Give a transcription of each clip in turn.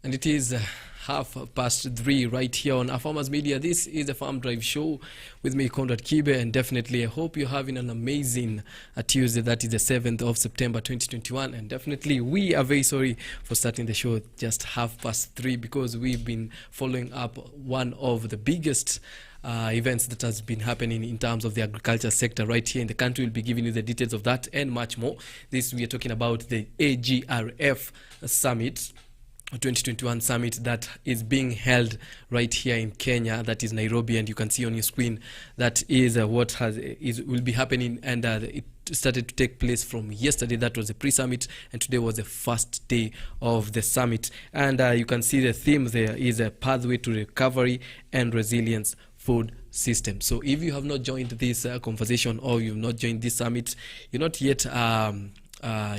And it is 3:30 right here on Farmers Media. This is the Farm Drive Show with me, Conrad Kibe, and definitely I hope you're having an amazing Tuesday. That is the 7th of September 2021, and definitely we are very sorry for starting the show just 3:30 because we've been following up one of the biggest events that has been happening in terms of the agriculture sector right here in the country. We'll be giving you the details of that and much more. This, we are talking about the AGRF Summit, 2021 summit that is being held right here in Kenya, that is Nairobi, and you can see on your screen that is what will be happening, and it started to take place from yesterday. That was the pre-summit, and today was the first day of the summit. And you can see the theme there is a pathway to recovery and resilience food system. So if you have not joined this conversation, or you've not joined this summit, you're not yet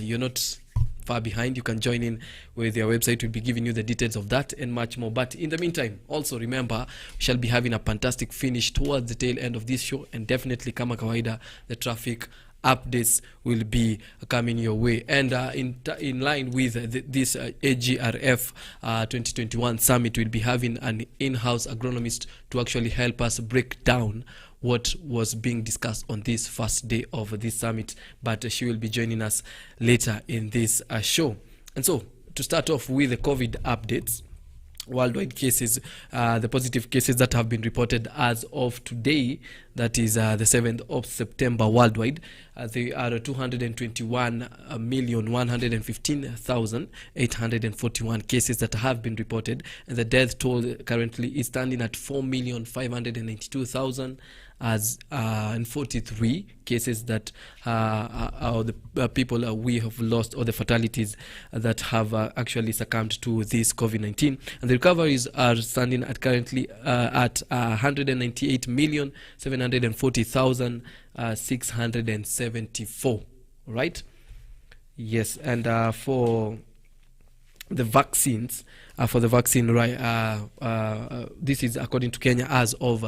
you're not far behind. You can join in with your website. We'll be giving you the details of that and much more. But in the meantime, also remember, we shall be having a fantastic finish towards the tail end of this show, and definitely kama kawaida, the traffic updates will be coming your way. And in line with this AGRF 2021 summit, we'll be having an in-house agronomist to actually help us break down what was being discussed on this first day of this summit, but she will be joining us later in this show. And so, to start off with the COVID updates, worldwide cases, the positive cases that have been reported as of today, that is the 7th of September worldwide, they are 221,115,841 cases that have been reported, and the death toll currently is standing at 4,592,000 and 43 cases that are the people we have lost, or the fatalities that have actually succumbed to this COVID-19. And the recoveries are standing at currently at 198,740,674. Right? Yes, and for the vaccines, this is according to Kenya as of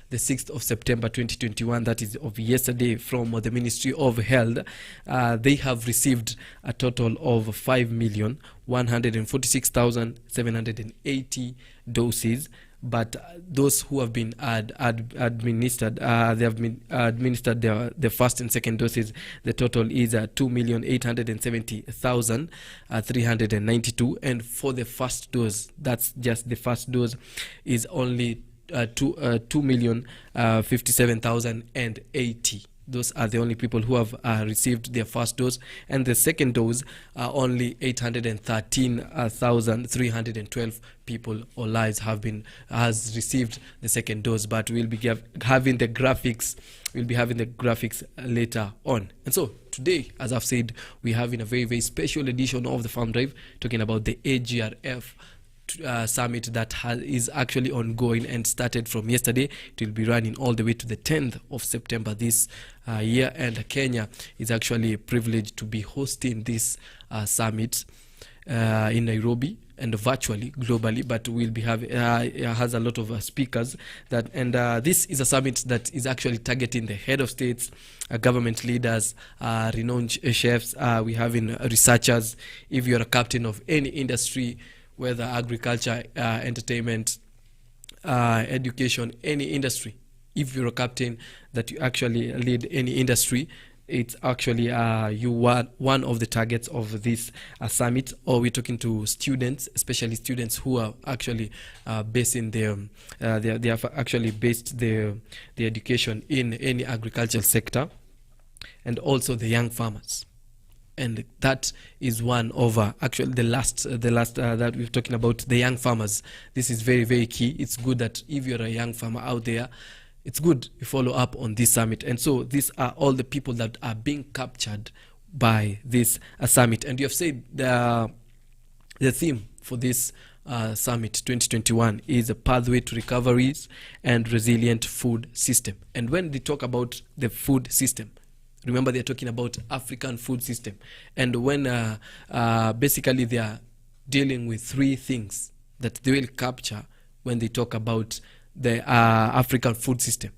the 6th of September 2021, that is of yesterday, from the Ministry of Health. They have received a total of 5,146,780 doses. But those who have been administered, they have been administered the first and second doses. The total is 2,870,392, and for the first dose, that's just the first dose, is only 2,057,080. Those are the only people who have received their first dose, and the second dose only 813,312 people or lives has received the second dose. But we'll be having the graphics. We'll be having the graphics later on. And so today, as I've said, we're having a very, very special edition of the Farm Drive, talking about the AGRF summit that is actually ongoing and started from yesterday. It will be running all the way to the 10th of September this year, and Kenya is actually privileged to be hosting this summit in Nairobi and virtually globally, but we'll be having has a lot of speakers that, and this is a summit that is actually targeting the head of states, government leaders, renowned chefs. We having researchers. If you're a captain of any industry, whether agriculture, entertainment, education, any industry, if you're a captain that you actually lead any industry, it's actually you are one of the targets of this summit. Or we're talking to students, especially students who are actually basing their they have actually based their education in any agricultural sector, and also the young farmers. And that is one of actually the last that we're talking about, the young farmers. This is very, very key. It's good that if you're a young farmer out there, it's good you follow up on this summit. And so these are all the people that are being captured by this summit. And you have said the theme for this summit 2021 is a pathway to recoveries and resilient food system. And when they talk about the food system, remember, they're talking about African food system. And when basically they are dealing with three things that they will capture when they talk about the African food system.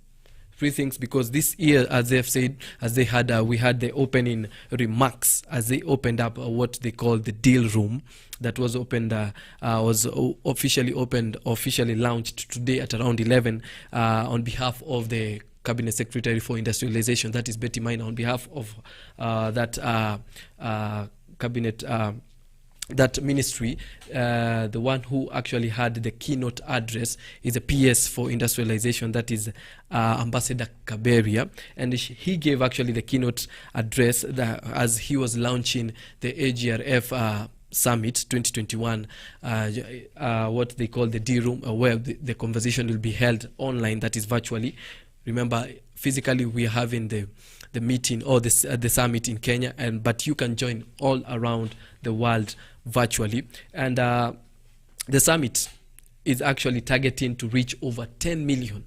Three things, because this year, as they've said, as they had, we had the opening remarks as they opened up what they call the deal room that was opened, was officially opened, officially launched today at around 11 on behalf of the Cabinet Secretary for Industrialization, that is Betty Minor, on behalf of that cabinet. That ministry, the one who actually had the keynote address is a PS for industrialization, that is Ambassador Kaberia, and he gave actually the keynote address as he was launching the AGRF Summit 2021, what they call the D room, where the conversation will be held online, that is virtually. Remember, physically we are having the meeting or the summit in Kenya, but you can join all around the world virtually. And the summit is actually targeting to reach over 10 million.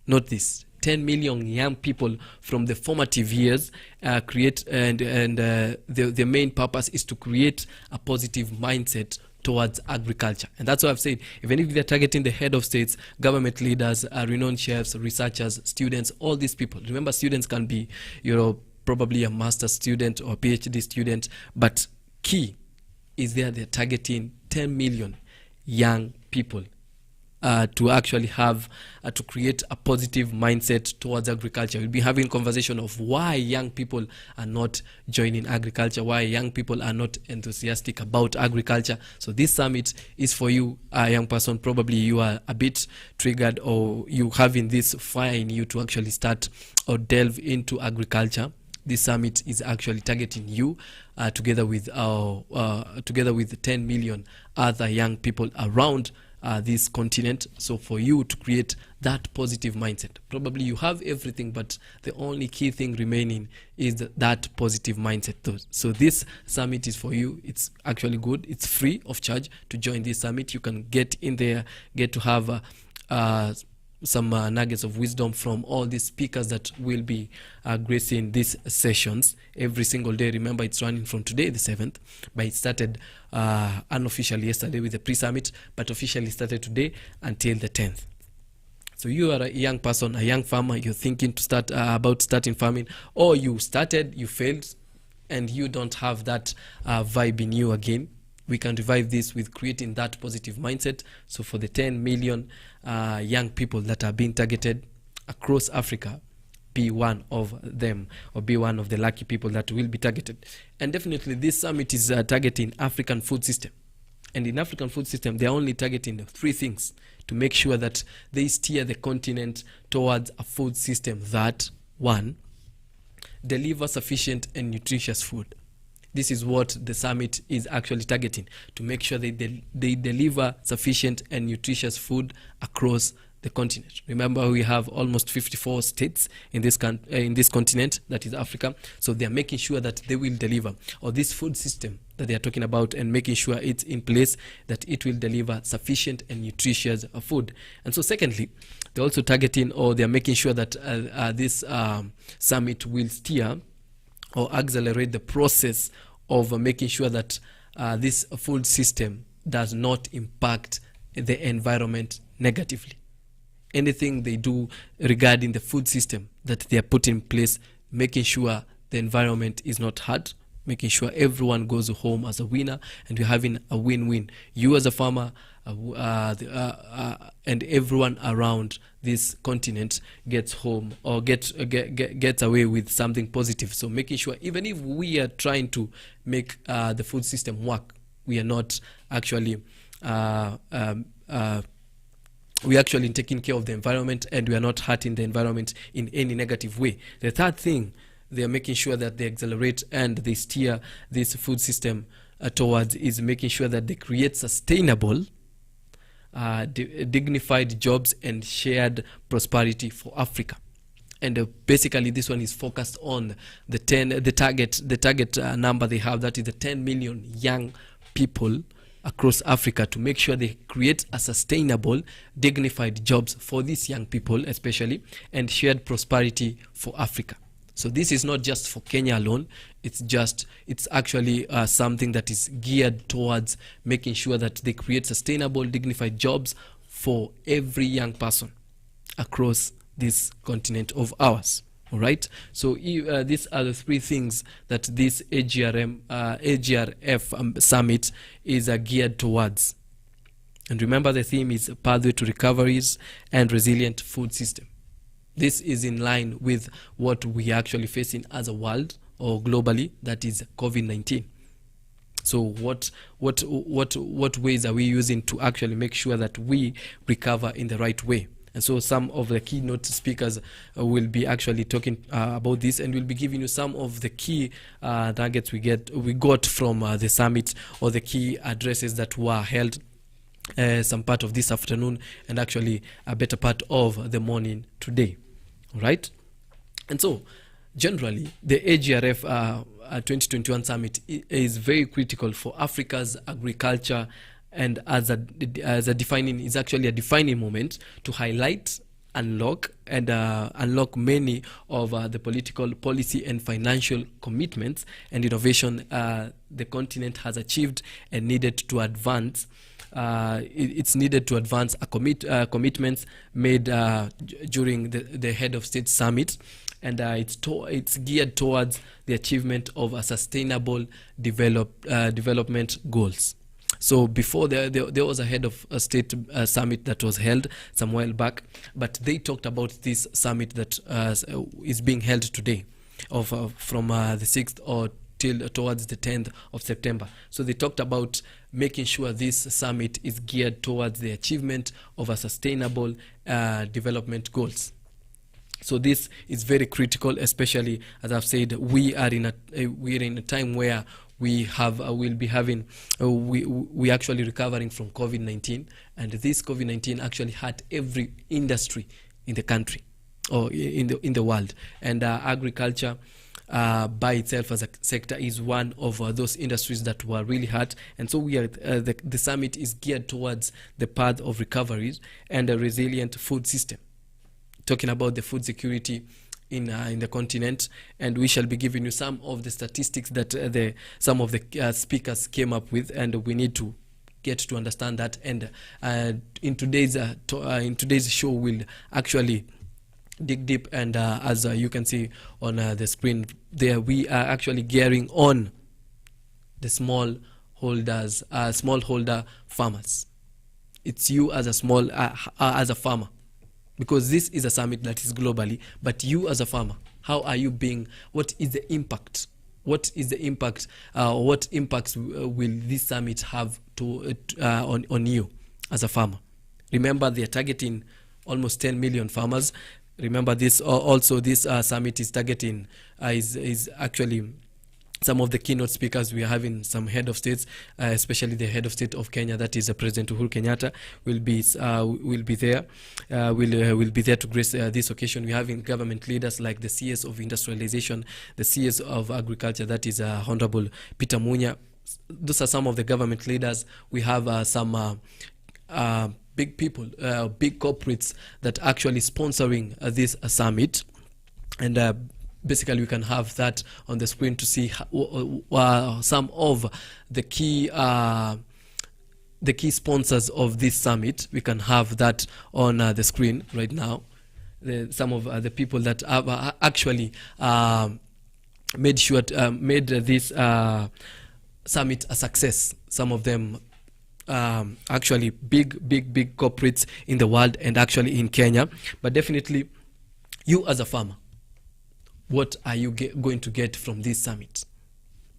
Note this, 10 million young people from the formative years, the main purpose is to create a positive mindset towards agriculture. And that's why I've said, even if they're targeting the head of states, government leaders, renowned chefs, researchers, students, all these people. Remember, students can be, probably a master's student or PhD student, but key is they're targeting 10 million young people to actually have, to create a positive mindset towards agriculture. We'll be having conversation of why young people are not joining agriculture, why young people are not enthusiastic about agriculture. So this summit is for you, a young person. Probably you are a bit triggered, or you having this fire in you to actually start or delve into agriculture. This summit is actually targeting you, together with 10 million other young people around this continent. So for you to create that positive mindset, probably you have everything, but the only key thing remaining is that positive mindset. So this summit is for you. It's actually good. It's free of charge to join this summit. You can get in there, get to have some nuggets of wisdom from all these speakers that will be gracing these sessions every single day. Remember, it's running from today, the 7th, but it started unofficially yesterday with the pre-summit, but officially started today until the 10th. So you are a young person, a young farmer, you're thinking to start about starting farming, or you started, you failed, and you don't have that vibe in you again. We can revive this with creating that positive mindset. So for the 10 million young people that are being targeted across Africa, be one of them, or be one of the lucky people that will be targeted. And definitely this summit is targeting African food system. And in African food system, they're only targeting 3 things to make sure that they steer the continent towards a food system that, 1, deliver sufficient and nutritious food. This is what the summit is actually targeting, to make sure they deliver sufficient and nutritious food across the continent. Remember, we have almost 54 states in this continent, that is Africa. So they are making sure that they will deliver, or this food system that they are talking about, and making sure it's in place, that it will deliver sufficient and nutritious food. And so secondly, they're also targeting, or they're making sure that this summit will steer or accelerate the process of making sure that this food system does not impact the environment negatively. Anything they do regarding the food system that they are putting in place, making sure the environment is not hurt, making sure everyone goes home as a winner, and we're having a win-win. You as a farmer, and everyone around this continent gets home, or gets away with something positive. So making sure, even if we are trying to make the food system work, we are not actually we're actually taking care of the environment, and we are not hurting the environment in any negative way. The third thing, they are making sure that they accelerate and they steer this food system towards, is making sure that they create sustainable, dignified jobs and shared prosperity for Africa. And basically this one is focused on the target number they have, that is the 10 million young people across Africa, to make sure they create a sustainable, dignified jobs for these young people especially, and shared prosperity for Africa. So this is not just for Kenya alone. It's actually something that is geared towards making sure that they create sustainable, dignified jobs for every young person across this continent of ours. All right. So these are the three things that this AGRF summit is geared towards. And remember, the theme is pathway to recoveries and resilient food system. This is in line with what we are actually facing as a world or globally, that is COVID-19. So what ways are we using to actually make sure that we recover in the right way? And so some of the keynote speakers will be actually talking about this, and we'll be giving you some of the key nuggets we got from the summit, or the key addresses that were held some part of this afternoon and actually a better part of the morning today. All right. And so generally, the AGRF 2021 summit is very critical for Africa's agriculture, and is actually a defining moment to highlight, unlock many of the political, policy, and financial commitments and innovation the continent has achieved and needed to advance. It's needed to advance commitments made during the Head of State Summit, and it's geared towards the achievement of a sustainable development goals. So before there was a Head of State Summit that was held some while back, but they talked about this summit that is being held today, from the 6th or towards the 10th of September. So they talked about making sure this summit is geared towards the achievement of a sustainable development goals. So this is very critical, especially as I've said, we're in a time where we actually recovering from COVID-19, and this COVID-19 actually hurt every industry in the country or in the world, and agriculture by itself as a sector is one of those industries that were really hurt. And so the summit is geared towards the path of recovery and a resilient food system, talking about the food security in the continent. And we shall be giving you some of the statistics that some of the speakers came up with, and we need to get to understand that. And in today's show, we'll actually dig deep, and as you can see on the screen there, we are actually gearing on the smallholder farmers. It's you as a farmer, because this is a summit that is globally, but you as a farmer, how are you being, what is the impact? What impacts will this summit have on you as a farmer? Remember, they are targeting almost 10 million farmers. Remember, this summit is targeting is actually some of the keynote speakers. We are having some head of states, especially the head of state of Kenya, that is President Uhuru Kenyatta, will be there. Will be there to grace this occasion. We're having government leaders like the CS of industrialization, the CS of agriculture, that is Honorable Peter Munya. Those are some of the government leaders. We have some big people, big corporates that actually sponsoring this summit, and basically we can have that on the screen to see some of the key sponsors of this summit. We can have that on the screen right now. Some of the people that have actually made this summit a success. Some of them actually big corporates in the world and actually in Kenya. But definitely, you as a farmer, what are you going to get from this summit?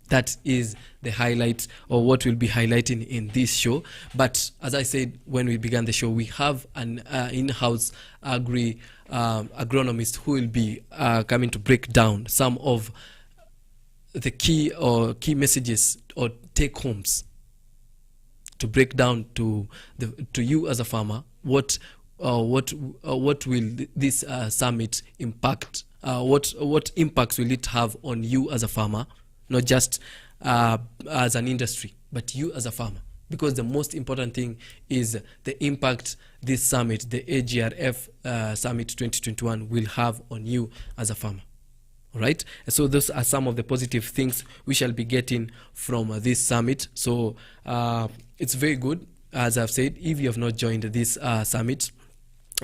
That is the highlight, or what we'll be highlighting in this show. But as I said when we began the show, we have an in-house agronomist who will be coming to break down some of the key messages or take homes, to break down to you as a farmer what will this summit impact, what impacts will it have on you as a farmer, not just as an industry, but you as a farmer. Because the most important thing is the impact this summit, the AGRF Summit 2021, will have on you as a farmer. All right. And so those are some of the positive things we shall be getting from this summit. So it's very good. As I've said, if you have not joined this summit,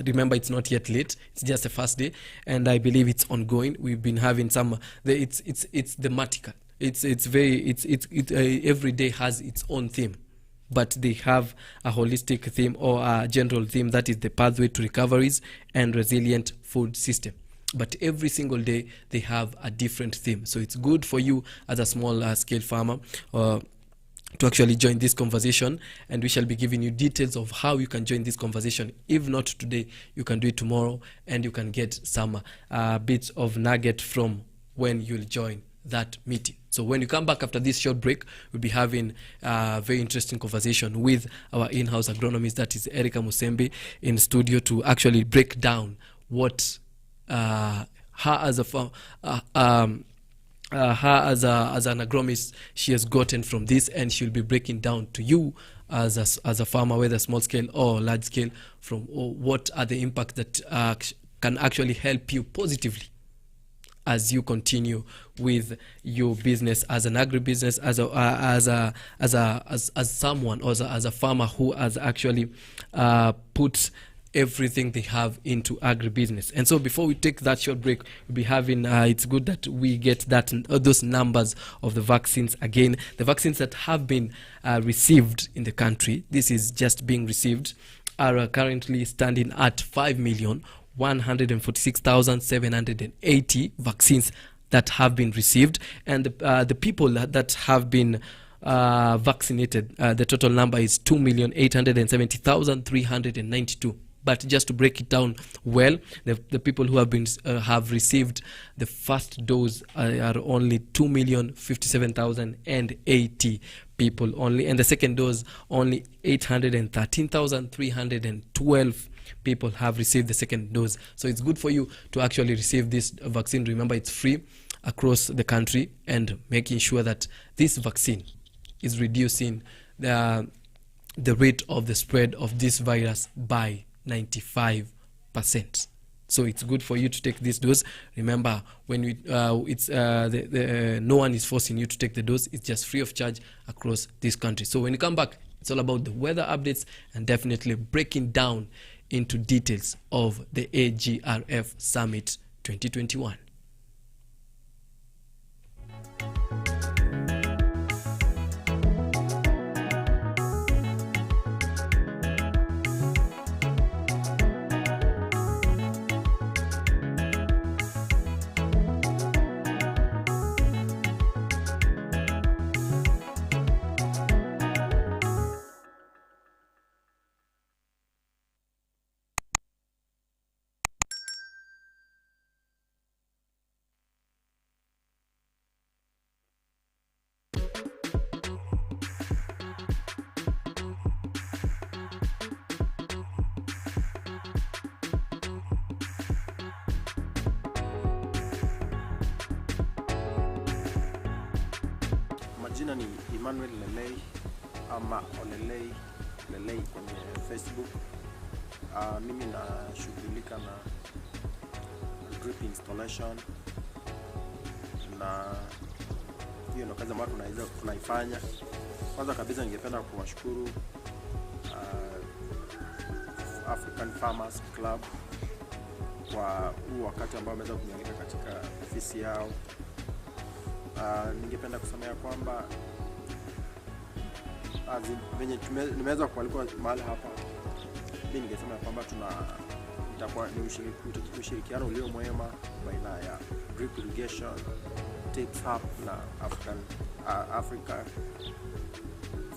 Remember, it's not yet late. It's just the first day, and I believe it's ongoing. We've been having some. It's thematical. Every day has its own theme, but they have a holistic theme or a general theme, that is the pathway to recoveries and resilient food system. But every single day they have a different theme. So it's good for you as a small scale farmer to actually join this conversation, and we shall be giving you details of how you can join this conversation. If not today, you can do it tomorrow, and you can get some bits of nugget from when you'll join that meeting. So when you come back after this short break, we'll be having a very interesting conversation with our in-house agronomist, that is Erica Musembe, in studio to actually break down what her as an agronomist she has gotten from this, and she'll be breaking down to you as a farmer, whether small scale or large scale, from what are the impacts that can actually help you positively as you continue with your business as an agribusiness, as someone, or as a farmer who has actually put everything they have into agribusiness. And so before we take that short break, we'll be having it's good that we get those numbers of the vaccines again. The vaccines that have been received in the country, this is just being received, are currently standing at 5,146,780 vaccines that have been received, and the people that have been vaccinated, the total number is 2,870,392. But just to break it down well, the people who have been have received the first dose are only 2,057,080 people only, and the second dose only 813,312 people have received the second dose. So it's good for you to actually receive this vaccine. Remember, it's free across the country, and making sure that this vaccine is reducing the rate of the spread of this virus by 95%. So it's good for you to take this dose. Remember, when no one is forcing you to take the dose. It's just free of charge across this country. So when you come back, it's all about the weather updates and definitely breaking down into details of the AGRF Summit 2021. Majina ni Emmanuel Lelei ama Olelei Lelei kwenye Facebook. Mimi nashughulika na drip installation, na hiyo ndio kazi ambayo tunaifanya. Kwanza kabisa ningependa kuwashukuru African Farmers Club kwa huu wakati ambao wameweza kunialika katika ofisi yao. Ningependa kusema ya kwamba venye nimeweza kualikwa mahali hapa, mimi ningesema kwamba itakuwa ni ushirikiano ulio mwema baina ya drip irrigation, Tips Hub na Africa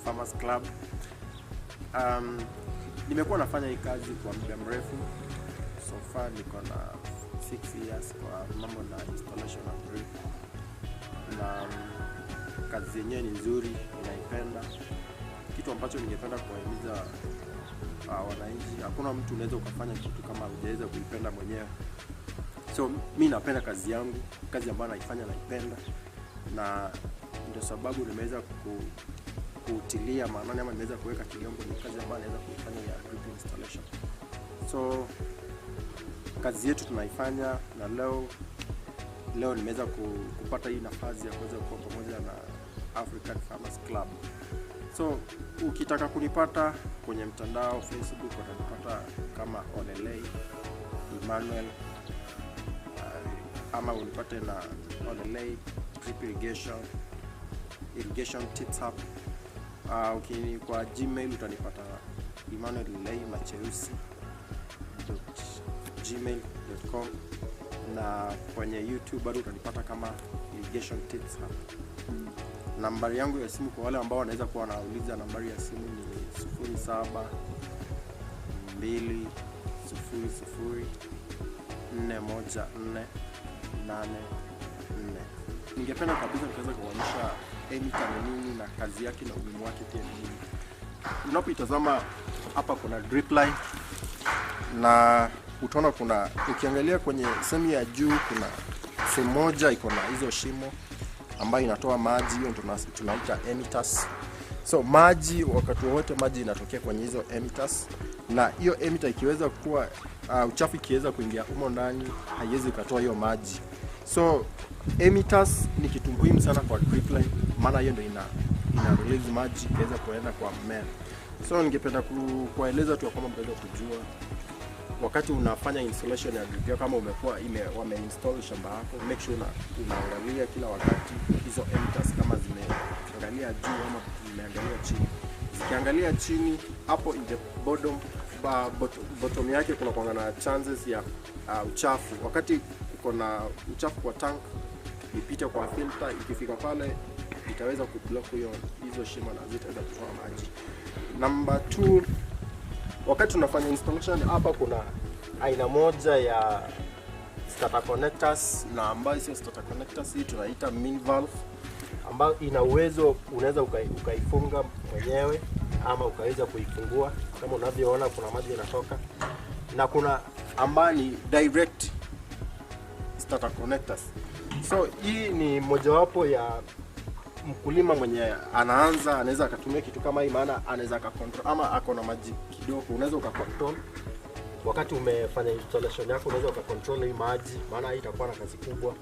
Farmers Club. Nimekuwa nafanya hii kazi kwa muda mrefu. So far niko na 6 years kwa mambo na installation of drip, na kazi yenyewe ni nzuri, ninaipenda. Kitu ambacho ningependa kuwahimiza wananchi, hakuna mtu unaweza ukafanya kitu kama hujaweza kuipenda mwenyewe. So mimi napenda kazi yangu, kazi ambayo naifanya naipenda, na ndio sababu nimeweza kutilia maana ama nimeweza kuweka kiliongo ni kazi ambayo naweza kuifanya ya drip installation. So kazi yetu tunaifanya, na leo nimeweza kupata hii nafasi ya kuweza kuwa pamoja na African Farmers Club. So ukitaka kunipata kwenye mtandao Facebook utanipata kama Olelei Emmanuel, ama unipate na Olelei drip irrigation tips hub. Kwa Gmail utanipata emmanuel.lei@gmail.com, na kwenye YouTube bado utanipata kama irrigation tips hub. Nambari yangu ya simu kwa wale ambao wanaweza kuwa wanauliza, nambari ya simu ni 0720041484. Ningependa kabisa kuweza kuonyesha emitter ni nini na kazi yake na umuhimu wake pia ni nini. Unapoitazama hapa kuna drip line, na utaona ukiangalia kwenye sehemu ya juu kuna sehemu moja iko na hizo shimo ambayo inatoa maji, hiyo tunaita emitters. So maji, wakati wote maji inatokea kwenye hizo emitters, na hiyo emitter ikiweza kuwa uchafu ikiweza kuingia humo ndani haiwezi kutoa hiyo maji. So emitters ni kitu muhimu sana kwa drip line, maana hiyo ndio ina release maji iweza kuenda kwa mmea. So ningependa kueleza tu kwamba mtaweza kujua wakati unafanya installation ya drip, kama wameinstall shamba yako, make sure unaangalia kila wakati hizo emitters kama zimeangalia juu ama zimeangalia chini. Zikiangalia chini, hapo in the bottom yake kuna kwa na chances ya uchafu. Wakati uko na uchafu kwa tank, ipite kwa filter, ikifika pale itaweza kublock hizo shimo na zitaweza kutoa maji. Number 2, wakati tunafanya installation hapa kuna aina moja ya starter connectors, na ambayo sio starter connectors, hii tunaita min valve, ambayo ina uwezo unaweza ukaifunga mwenyewe ama ukaweza kuifungua. Kama unavyoona kuna maji yanatoka, na kuna ambayo ni direct starter connectors. So hii ni mojawapo ya mkulima mwenye anaanza anaweza akatumia kitu kama hii, maana anaweza akacontrol, ama ako na maji kidogo, unaweza ukacontrol wakati umefanya installation yako, unaweza ukacontrol hii maji, maana hii itakuwa na kazi kubwa.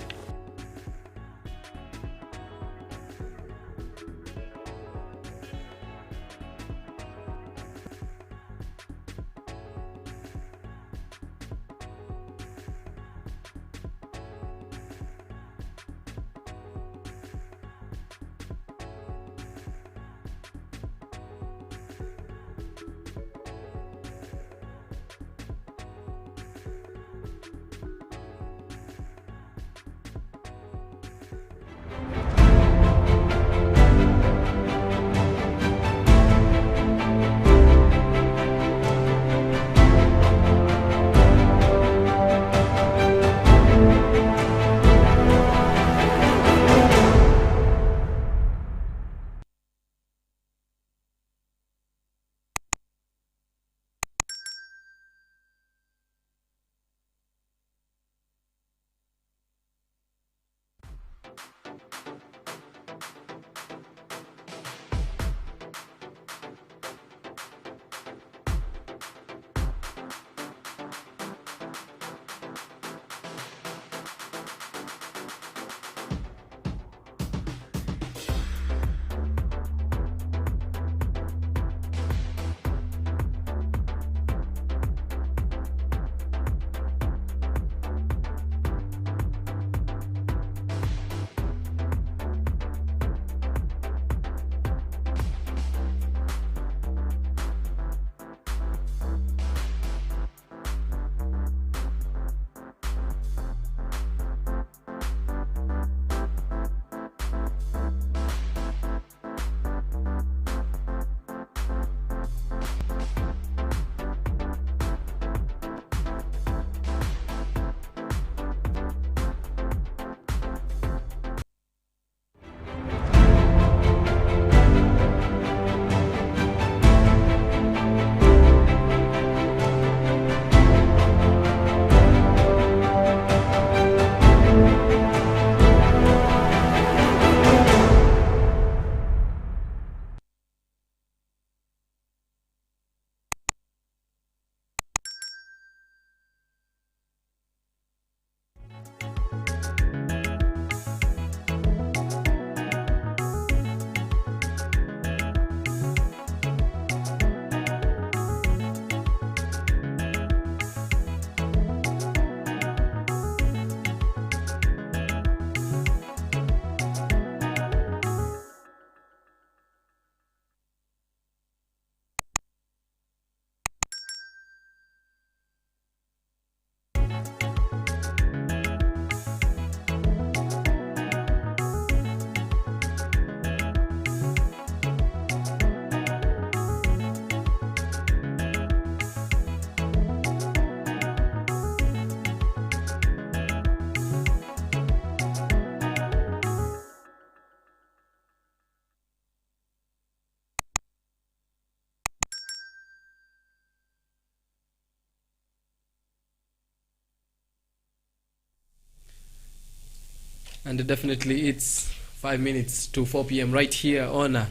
And definitely it's 5 minutes to 4 p.m. right here on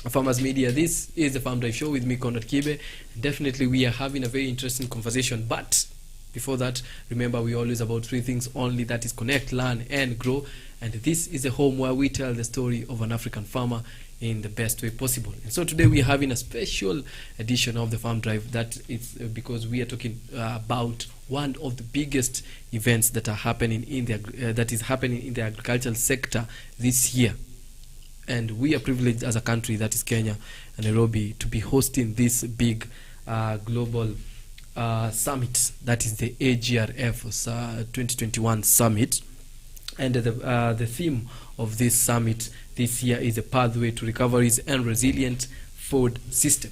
Farmers Media. This is the Farm Drive Show with me, Conrad Kibe. Definitely we are having a very interesting conversation. But before that, remember we always about three things only. That is connect, learn, and grow. And this is a home where we tell the story of an African farmer in the best way possible. And so today we are having a special edition of the Farm Drive. That is because we are talking about one of the biggest events that are happening in the that is happening in the agricultural sector this year. And we are privileged as a country, that is Kenya and Nairobi, to be hosting this big global summit. That is the AGRF 2021 summit. And the theme of this summit this year is a pathway to recoveries and resilient food system.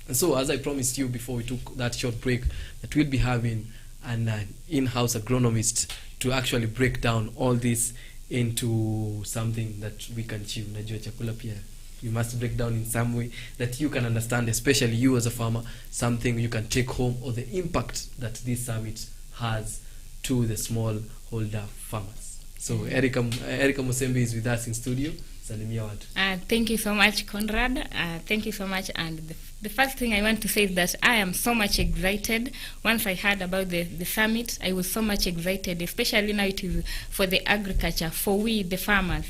And so, as I promised you before we took that short break, that we'll be having an in-house agronomist to actually break down all this into something that we can chew. Najua chakula pia you must break down in some way that you can understand, especially you as a farmer, something you can take home, or the impact that this summit has to the smallholder farmers. So Erica Musembi is with us in studio. Salimia watu. Thank you so much, Conrad. Thank you so much. And the first thing I want to say is that I am so much excited. Once I heard about the summit, I was so much excited, especially now it is for the agriculture, for we, the farmers.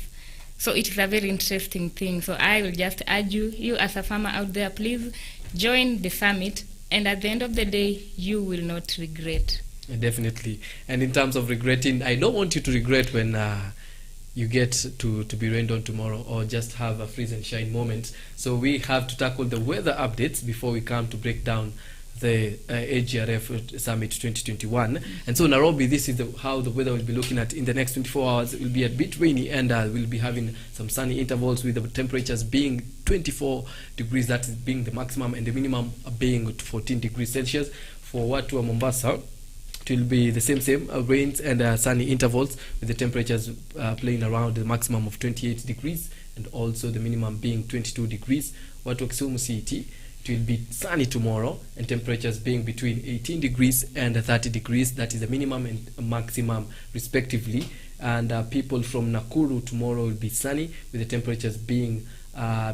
So it is a very interesting thing. So I will just urge you as a farmer out there, please join the summit. And at the end of the day, you will not regret. Definitely. And in terms of regretting, I don't want you to regret when you get to be rained on tomorrow, or just have a freeze and shine moment. So we have to tackle the weather updates before we come to break down the AGRF Summit 2021. And so Nairobi, this is how the weather will be looking at in the next 24 hours. It will be a bit rainy, and we'll be having some sunny intervals, with the temperatures being 24 degrees, that is being the maximum, and the minimum being 14 degrees Celsius. For watu wa Mombasa, it will be the same rains and sunny intervals, with the temperatures playing around the maximum of 28 degrees and also the minimum being 22 degrees. Watu wa Kisumu City, it will be sunny tomorrow, and temperatures being between 18 degrees and 30 degrees. That is the minimum and maximum respectively. And people from Nakuru, tomorrow will be sunny, with the temperatures being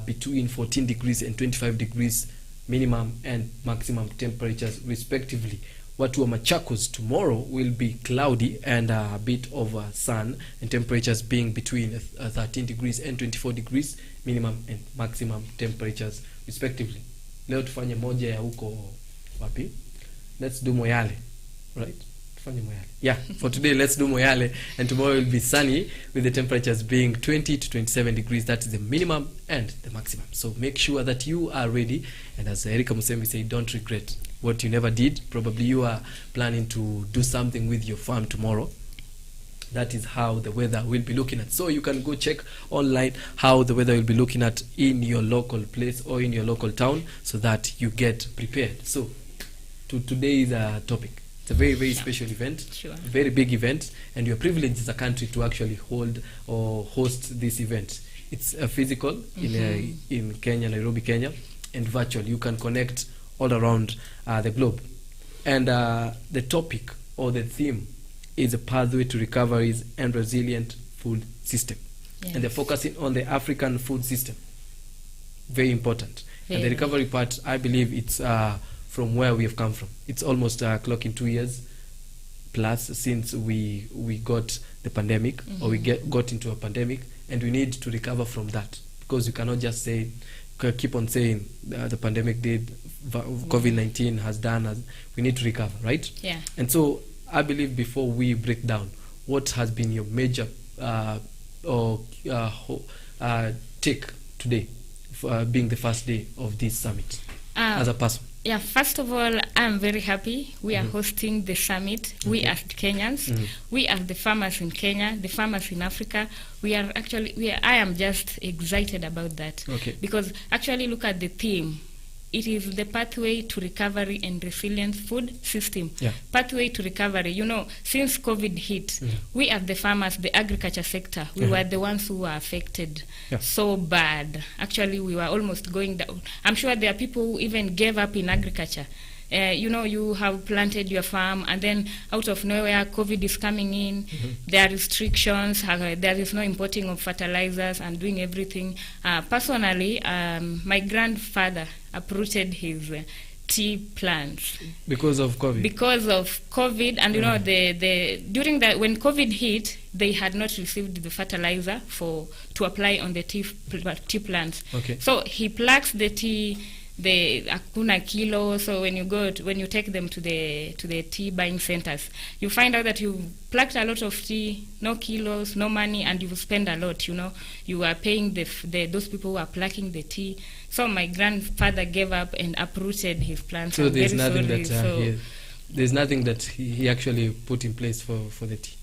between 14 degrees and 25 degrees minimum and maximum temperatures respectively. Watu wa Machakos, tomorrow will be cloudy and a bit of sun, and temperatures being between 13 degrees and 24 degrees minimum and maximum temperatures respectively. Leo tufanye moja ya huko wapi? Let's do Moyale, right? Tufanye Moyale. Yeah, for today let's do Moyale, and tomorrow will be sunny, with the temperatures being 20 to 27 degrees. That is the minimum and the maximum. So make sure that you are ready, and as Erica Musembi said, don't regret what you never did. Probably you are planning to do something with your farm tomorrow. That is how the weather will be looking at. So you can go check online how the weather will be looking at in your local place or in your local town, so that you get prepared. So to today's topic, it's a very, very special event, very big event, and you're privileged as a country to actually hold or host this event. It's physical in Kenya, Nairobi, Kenya, and virtual. You can connect all around the globe. And the topic or the theme is a pathway to recoveries and resilient food system. Yes. And they're focusing on the African food system. Very important. And the recovery part, I believe it's from where we have come from. It's almost clocking 2 years plus since we got the pandemic, or we got into a pandemic, and we need to recover from that, because you cannot just keep on saying the pandemic did, COVID-19 has done, we need to recover, right? Yeah. And so I believe before we break down, what has been your major take today, being the first day of this summit, as a person? Yeah, first of all, I'm very happy we are hosting the summit. We as Kenyans, we as the farmers in Kenya, the farmers in Africa, I am just excited about that. Okay. Because actually look at the theme. It is the pathway to recovery and resilient food system. Yeah. Pathway to recovery. You know, since COVID hit, we as the farmers, the agriculture sector, we were the ones who were affected so bad. Actually, we were almost going down. I'm sure there are people who even gave up in agriculture. you have planted your farm, and then out of nowhere COVID is coming in. There are restrictions, there is no importing of fertilizers and doing everything. Personally, my grandfather uprooted his tea plants because of COVID. And during that, when COVID hit, they had not received the fertilizer to apply on the tea plants. Okay. So he plucks the tea, the akuna kilo. So when you take them to the tea buying centers, you find out that you plucked a lot of tea, no kilos, no money, and you spend a lot. You are paying those people who are plucking the tea. So my grandfather gave up and uprooted his plants. So there's nothing there's nothing that he actually put in place for the tea.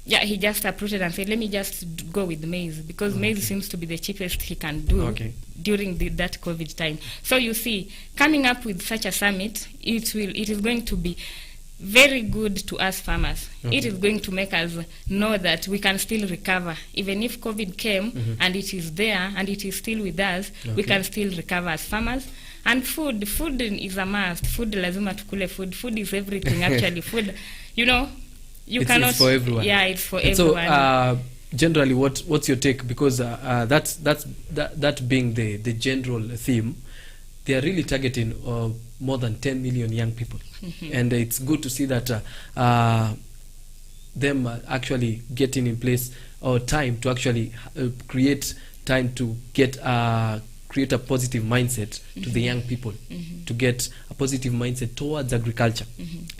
Yeah, he just uprooted and said, let me just go with maize, because maize seems to be the cheapest he can do during that COVID time. So you see, coming up with such a summit, it is going to be very good to us farmers. It is going to make us know that we can still recover. Even if COVID came and it is there and it is still with us, we can still recover as farmers. And food is a must. Food lazima tukule food. Food is everything actually. Food, It's for everyone. Yeah, it's for everyone. So generally, what's your take? Because that being the general theme, they are really targeting more than 10 million young people, and it's good to see that them actually getting in place or time to actually create time to create a positive mindset to the young people, to get a positive mindset towards agriculture,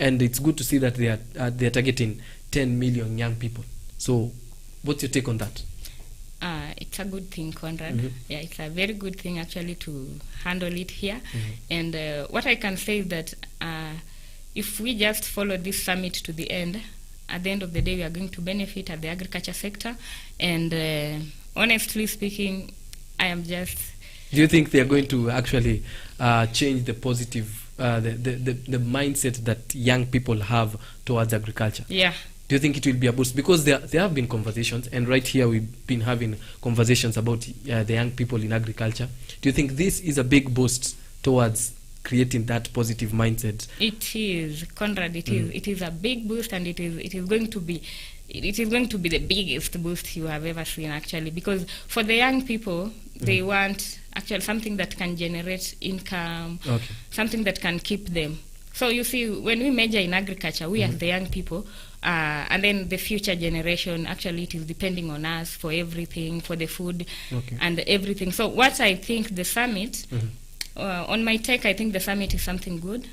and it's good to see that they are targeting 10 million young people. So, what's your take on that? It's a good thing, Conrad. Yeah, it's a very good thing actually to handle it here. And what I can say is that if we just follow this summit to the end, at the end of the day, we are going to benefit at the agriculture sector. And honestly speaking, I am just... Do you think they are going to actually change the positive, the mindset that young people have towards agriculture? Yeah. Do you think it will be a boost? Because there have been conversations, and right here we've been having conversations about the young people in agriculture. Do you think this is a big boost towards creating that positive mindset? It is, Conrad. It is. It is a big boost, and it is going to be. It is going to be the biggest boost you have ever seen, actually, because for the young people, they want actually something that can generate income, something that can keep them. So you see, when we major in agriculture, we as the young people, and then the future generation, actually it is depending on us for everything, for the food and everything. So what I think the summit, on my take, I think the summit is something good.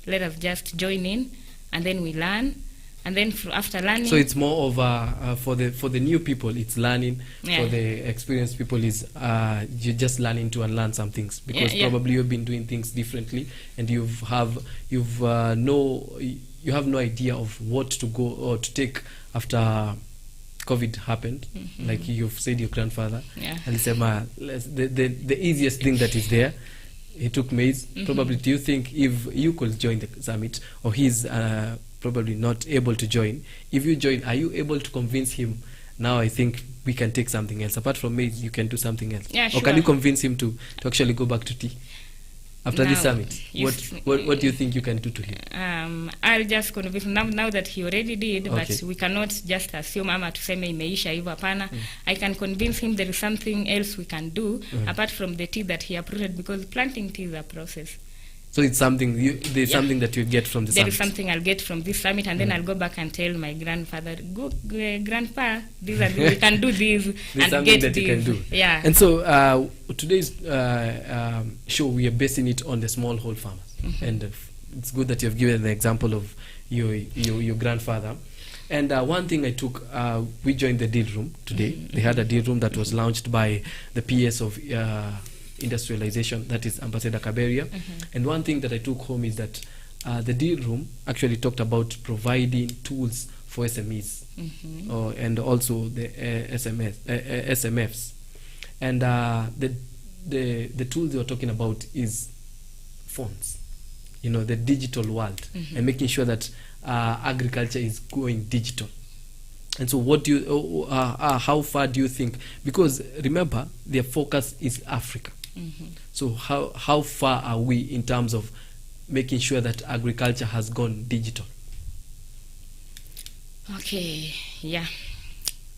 Let us just join in, and then we learn. And then after learning... So it's more of for the new people, it's learning. For the experienced people, is you're just learning to unlearn some things, because probably you've been doing things differently, and you have no idea of what to go or to take after COVID happened. Like you've said, your grandfather, the easiest thing that is there, he took maize. Probably, do you think if you could join the summit, or he's probably not able to join, if you join, are you able to convince him, now I think we can take something else apart from maize, you can do something else? Or can you convince him to actually go back to tea after this summit? What do you think you can do to him? I'll just convince him now that he already did, but we cannot just assume ama tuseme imeisha hivyo, hapana. I can convince him there is something else we can do apart from the tea that he uprooted, because planting tea is a process. So it's something there's something that you get from the summit. There is something I'll get from this summit, and then I'll go back and tell my grandfather, Grandpa, we can do this and get that this. You can do. Yeah. And so today's show, we are basing it on the smallhold farmers, and it's good that you have given the example of your grandfather. And one thing I took, we joined the deal room today. They had a deal room that was launched by the PS of industrialization, that is Ambassador Kaberia. And one thing that I took home is that the deal room actually talked about providing tools for SMEs, and also the SMFs. And the tools they were talking about is phones, the digital world, and making sure that agriculture is going digital. And so what do you, how far do you think, because remember their focus is Africa, so how far are we in terms of making sure that agriculture has gone digital? Okay, yeah.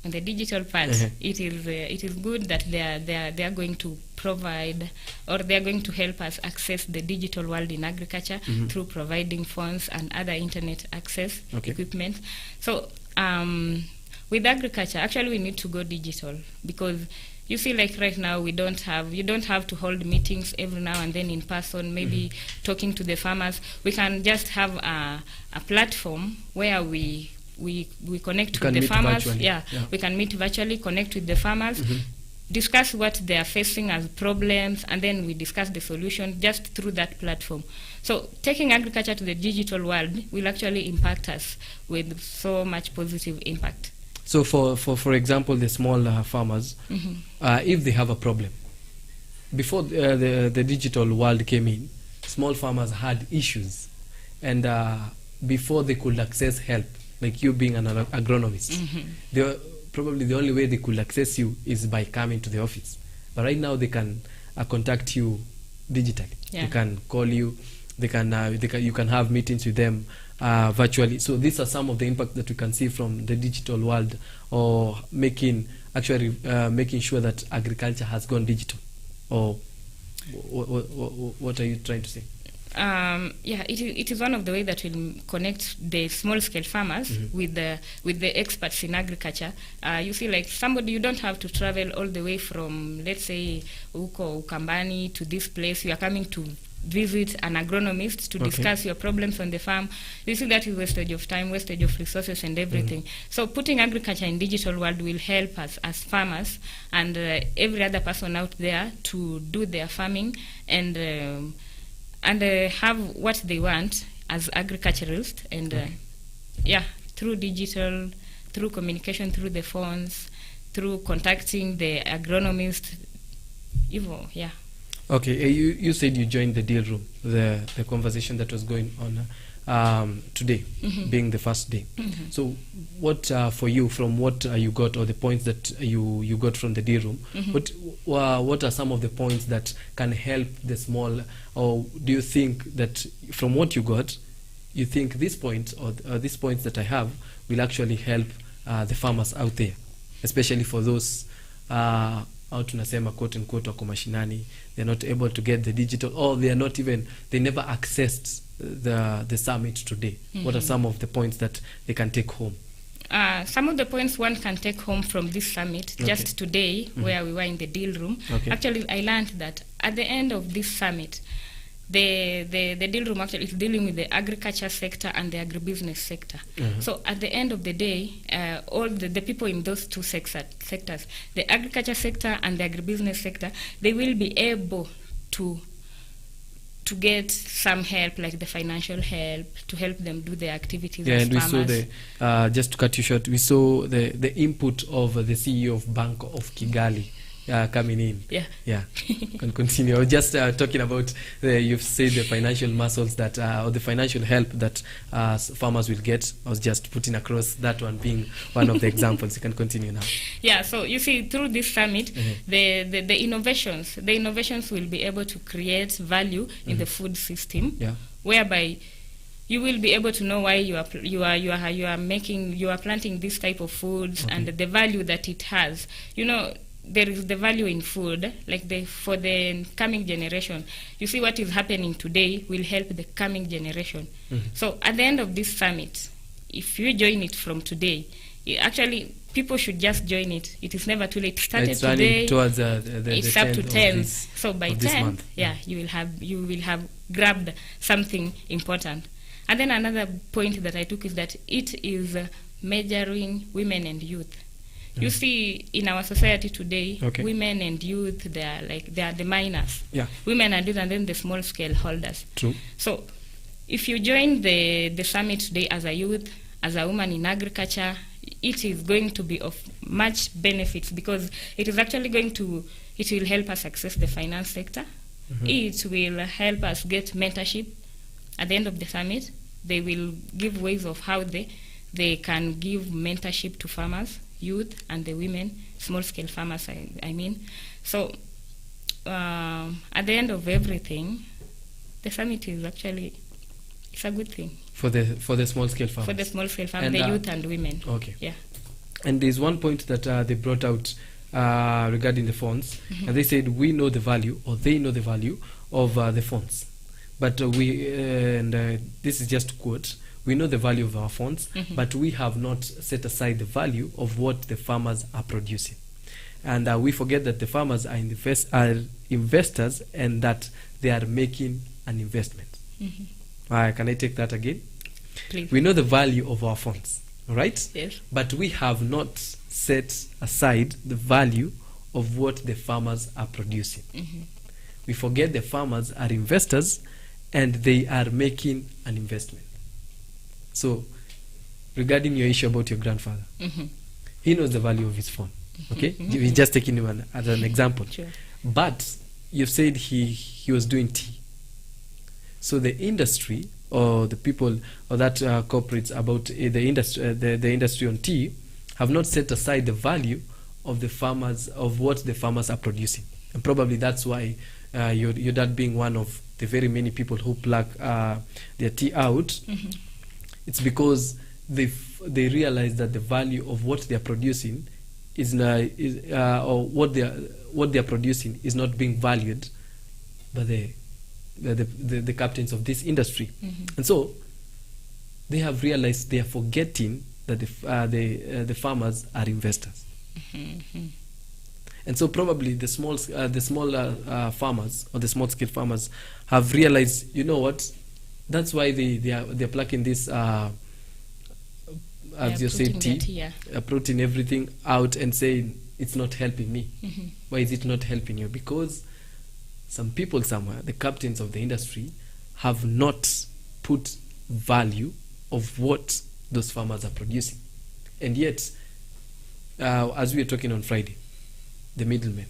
On the digital part, it is good that they are going to provide, or they are going to help us access the digital world in agriculture through providing phones and other internet access equipment. So with agriculture, actually we need to go digital, because you see, like right now, you don't have to hold meetings every now and then in person, maybe talking to the farmers. We can just have a platform where we connect with the farmers. Yeah, we can meet virtually, connect with the farmers, discuss what they are facing as problems, and then we discuss the solution just through that platform. So taking agriculture to the digital world will actually impact us with so much positive impact. So for example, the small farmers, if they have a problem, before the digital world came in, small farmers had issues, and before they could access help, like you being an agronomist, probably the only way they could access you is by coming to the office. But right now they can contact you digitally. They can call you. You can have meetings with them virtually. So these are some of the impact that we can see from the digital world, or making sure that agriculture has gone digital. Or what are you trying to say? It is one of the ways that will connect the small-scale farmers with the experts in agriculture. You see, like somebody, you don't have to travel all the way from, let's say, Ukambani to this place. You are coming to visit an agronomist to discuss your problems on the farm. You see, that is wastage of time, wastage of resources and everything. So putting agriculture in digital world will help us as farmers and every other person out there to do their farming and have what they want as agriculturalists, and through digital, through communication, through the phones, through contacting the agronomist. Okay, you said you joined the deal room, the conversation that was going on today, being the first day. So what for you, from what you got, or the points that you got from the deal room, what are some of the points that can help the small, or do you think that from what you got, you think this point or these points that I have will actually help the farmers out there, especially for those au tunasema quote unquote wako mashinani, they're not able to get the digital, or they never accessed the summit today. What are some of the points that they can take home? Some of the points one can take home from this summit, just today, where we were in the deal room. Actually, I learned that at the end of this summit, the deal room actually is dealing with the agriculture sector and the agribusiness sector. So at the end of the day, all the people in those two sectors, the agriculture sector and the agribusiness sector, they will be able to get some help, like the financial help, to help them do their activities as farmers. And we saw just to cut you short, we saw the input of the CEO of Bank of Kigali coming in. Can continue. I was just talking about you've said the financial muscles that or the financial help that farmers will get. I was just putting across that one being one of the examples. You can continue now. So you see, through this summit, the innovations will be able to create value in the food system, whereby you will be able to know why you are planting this type of foods and the value that it has. You know, there is the value in food, like for the coming generation. You see, what is happening today will help the coming generation. So at the end of this summit, if you join it from today, actually people should just join it. It is never too late. It started today. Towards it's up to 10. So by 10, you will have grabbed something important. And then another point that I took is that it is measuring women and youth. You see, in our society today, women and youth, they are the minors. Women and youth, and then the small scale holders. True. So if you join the summit today as a youth, as a woman in agriculture, it is going to be of much benefits, because it is actually it will help us access the finance sector. It will help us get mentorship. At the end of the summit, they will give ways of how they can give mentorship to farmers, youth, and the women, small-scale farmers, I mean. So at the end of everything, the summit is actually, it's a good thing for the small scale farmers. for the small scale farm, And, the youth and women. Okay. Yeah. And there's one point that they brought out regarding the phones, and they said we know the value, or they know the value of the phones, but this is just to quote, we know the value of our phones, but we have not set aside the value of what the farmers are producing. And we forget that the farmers are investors, and that they are making an investment. Can I take that again? Please. We know the value of our funds, right? Yes. But we have not set aside the value of what the farmers are producing. We forget the farmers are investors, and they are making an investment. So, regarding your issue about your grandfather, he knows the value of his phone. Okay, we're just taking him as an example. Sure. But you've said he was doing tea. So the industry, or the people, or that corporates about the industry on tea, have not set aside the value of the farmers, of what the farmers are producing, and probably that's why your dad being one of the very many people who pluck their tea out. It's because they realize that the value of what they are producing or what they are producing is not being valued by the captains of this industry. And so they have realized they are forgetting that the farmers are investors. And so probably the small farmers, or the small scale farmers, have realized, you know what, that's why they're plucking this as you said, tea, putting everything out and saying it's not helping me. Why is it not helping you? Because some people somewhere, the captains of the industry, have not put value of what those farmers are producing. And yet, as we were talking on Friday, the middlemen.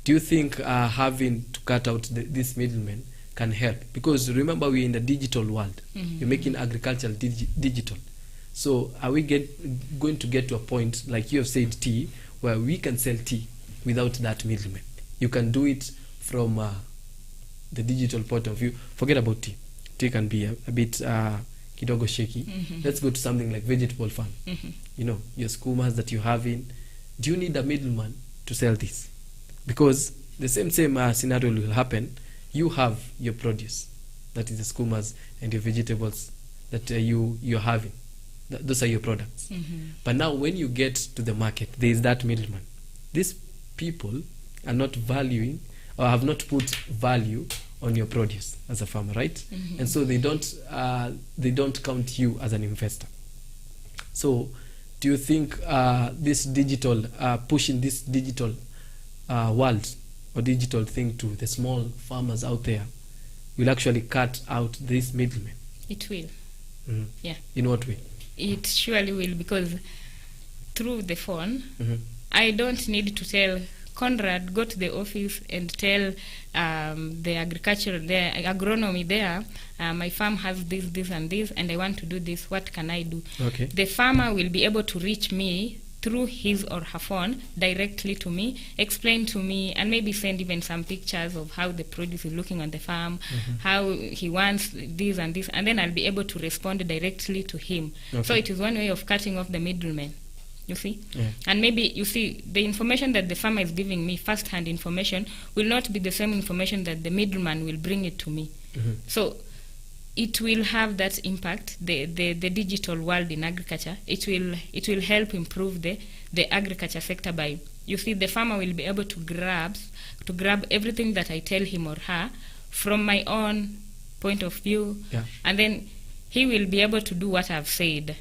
Do you think having to cut out this middlemen can help? Because remember, we're in the digital world. You're making agriculture digital. So are we going to get to a point, like you have said, tea, where we can sell tea without that middleman? You can do it from the digital point of view. Forget about tea. Tea can be a bit kidogo shaky. Let's go to something like vegetable farm. You know, your skumas that you have in. Do you need a middleman to sell this? Because the same scenario will happen. You have your produce, that is the skumas and your vegetables that you're having. Those are your products. But now when you get to the market, there is that middleman. These people are not valuing, or have not put value on your produce as a farmer, right? And so they don't count you as an investor. So do you think this digital, pushing this digital world or digital thing to the small farmers out there will actually cut out this middleman? It will. Yeah. In what way? It surely will, because through the phone, I don't need to tell Conrad, go to the office and tell the agronomy there, my farm has this and this, and I want to do this. What can I do? Okay. The farmer will be able to reach me through his or her phone directly to me, explain to me, and maybe send even some pictures of how the produce is looking on the farm, how he wants this and this, and then I'll be able to respond directly to him. Okay. So it is one way of cutting off the middleman. You see? Yeah. And maybe, you see, the information that the farmer is giving me, first-hand information, will not be the same information that the middleman will bring it to me. So it will have that impact, the digital world in agriculture. It will help improve the agriculture sector by, you see, the farmer will be able to grab everything that I tell him or her from my own point of view, and then he will be able to do what I've said,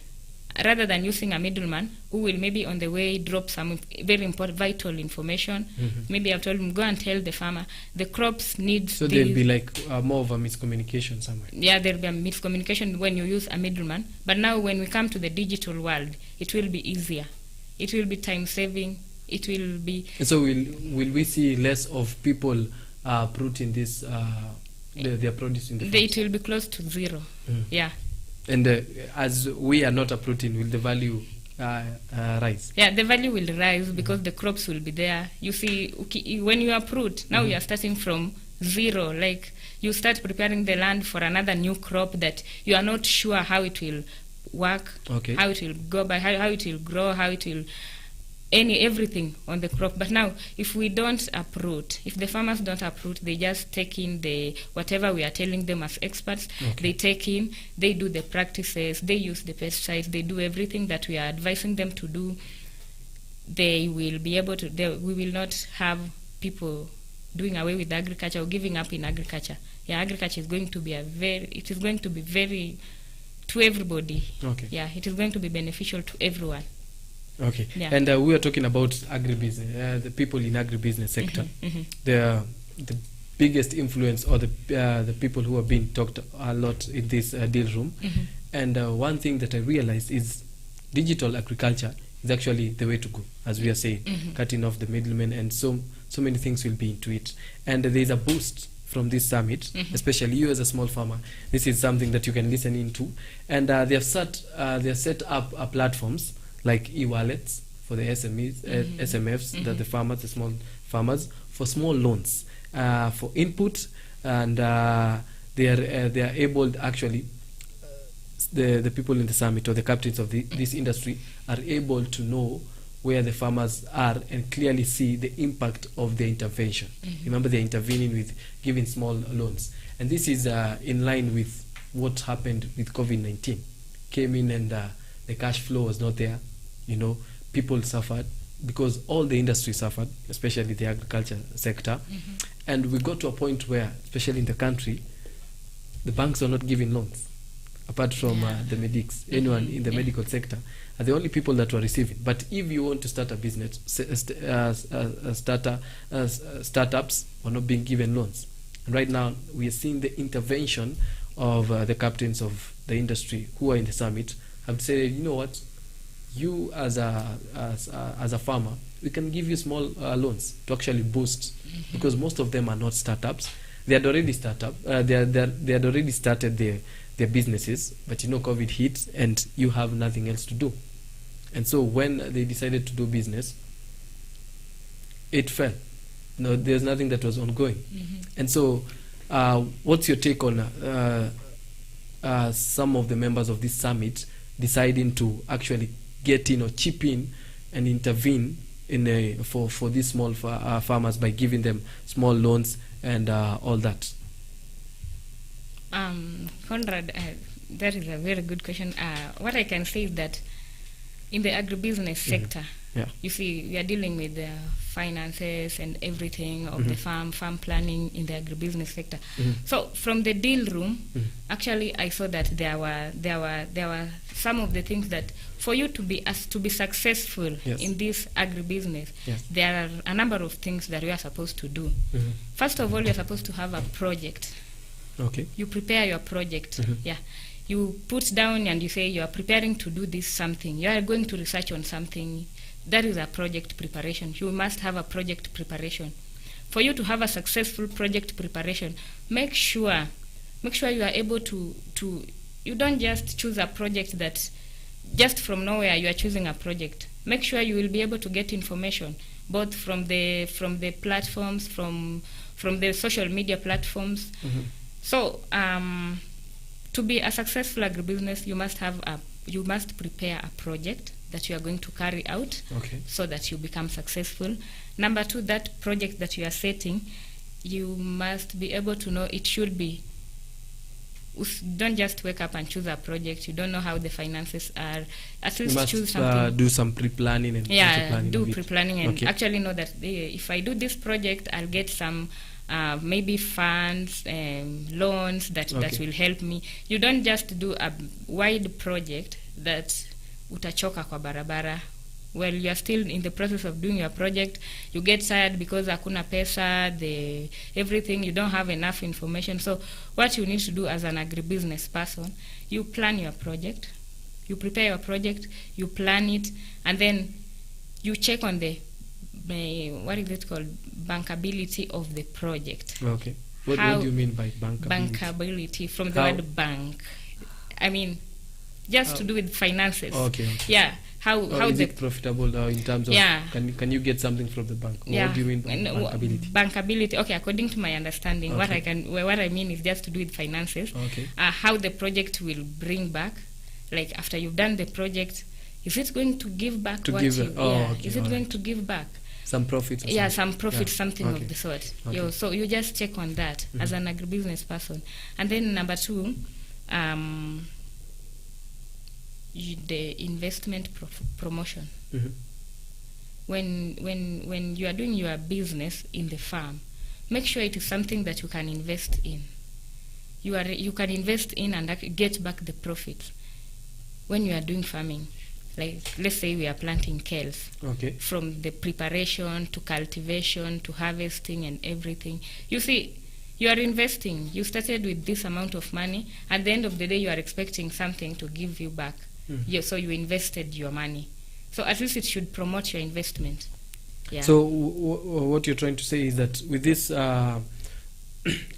rather than using a middleman who will maybe on the way drop some very important, vital information. Maybe I've told him, go and tell the farmer, the crops need So there'll be like more of a miscommunication somewhere. Yeah, there'll be a miscommunication when you use a middleman. But now when we come to the digital world, it will be easier. It will be time-saving. It will be... And so will we see less of people putting this, their produce in the farms? It will be close to zero. Yeah. And as we are not uprooting, will the value rise? Yeah, the value will rise because the crops will be there. You see, when you uproot, now you are starting from zero. Like, you start preparing the land for another new crop that you are not sure how it will work, Okay. how it will go by, how it will grow, how it will everything on the crop. But now, if we don't uproot, if the farmers don't uproot, they just take in the whatever we are telling them as experts. Okay. They take in, they do the practices, they use the pesticides, they do everything that we are advising them to do. They will be able to. We will not have people doing away with agriculture or giving up in agriculture. Yeah, agriculture is going to be it is going to be very to everybody. Okay. Yeah, it is going to be beneficial to everyone. Okay. Yeah. And we are talking about agribusiness, the people in agribusiness sector. The biggest influence, or the people who have been talked a lot in this deal room. And one thing that I realized is digital agriculture is actually the way to go, as we are saying, cutting off the middlemen, and so many things will be into it. And there is a boost from this summit, especially you as a small farmer. This is something that you can listen into. And they have set up platforms like e-wallets for the SMEs, SMFs, that the farmers, the small farmers, for small loans, for input, and they are able, actually, the people in the summit, or the captains of this industry, are able to know where the farmers are and clearly see the impact of the intervention. Remember, they're intervening with giving small loans. And this is in line with what happened with COVID-19. Came in and the cash flow was not there. You know, people suffered because all the industry suffered, especially the agriculture sector. And we got to a point where, especially in the country, the banks are not giving loans. Apart from the medics, anyone in the medical sector are the only people that were receiving. But if you want to start a business, startups are not being given loans. And right now, we are seeing the intervention of the captains of the industry who are in the summit have said, you know what, you as a farmer, we can give you small loans to actually boost, because most of them are not startups. They had already they had already started their businesses, but you know, COVID hit and you have nothing else to do. And so when they decided to do business, it fell. No, there's nothing that was ongoing. And so what's your take on some of the members of this summit deciding to actually get in or chip in and intervene for these small farmers by giving them small loans and all that? Conrad, that is a very good question. What I can say is that in the agribusiness sector, you see, we are dealing with the finances and everything of the farm planning in the agribusiness sector. So from the deal room, actually, I saw that there were some of the things that for you to be successful in this agribusiness, there are a number of things that you are supposed to do. First of all, you are supposed to have a project. Okay. You prepare your project. You put down and you say you are preparing to do this something. You are going to research on something. That is a project preparation. You must have a project preparation. For you to have a successful project preparation, make sure you are able to you don't just choose a project that just from nowhere you are choosing a project. Make sure you will be able to get information both from the platforms, from the social media platforms. So to be a successful agribusiness, you must prepare a project that you are going to carry out, so that you become successful. Number two, that project that you are setting, you must be able to know it should be. Don't just wake up and choose a project. You don't know how the finances are. At least choose something. Do some pre-planning and do pre-planning and actually know that if I do this project, I'll get some maybe funds, loans that will help me. You don't just do a wide project that utachoka kwa barabara. Well, you are still in the process of doing your project. You get tired because hakuna pesa, everything, you don't have enough information. So what you need to do as an agribusiness person, you plan your project, you prepare your project, you plan it, and then you check on the what is it called? Bankability of the project. Okay. What do you mean by bankability? Bankability, from the word bank. I mean, just to do with finances. Okay. Yeah. how is the it profitable in terms of can you get something from the bank? Or what do you mean by bankability? Bankability. Okay, according to my understanding, what I mean is just to do with finances. Okay. How the project will bring back, like after you've done the project, is it going to give back is it going to give back some profit? Some profit, something of the sort. Okay. So you just check on that as an agribusiness person. And then number 2, the investment promotion. When you are doing your business in the farm, make sure it is something that you can invest in. You can invest in and get back the profit. When you are doing farming, like let's say we are planting kales, from the preparation to cultivation to harvesting and everything, you see, you are investing. You started with this amount of money. At the end of the day, you are expecting something to give you back. So you invested your money. So at least it should promote your investment. Yeah. So what you're trying to say is that with this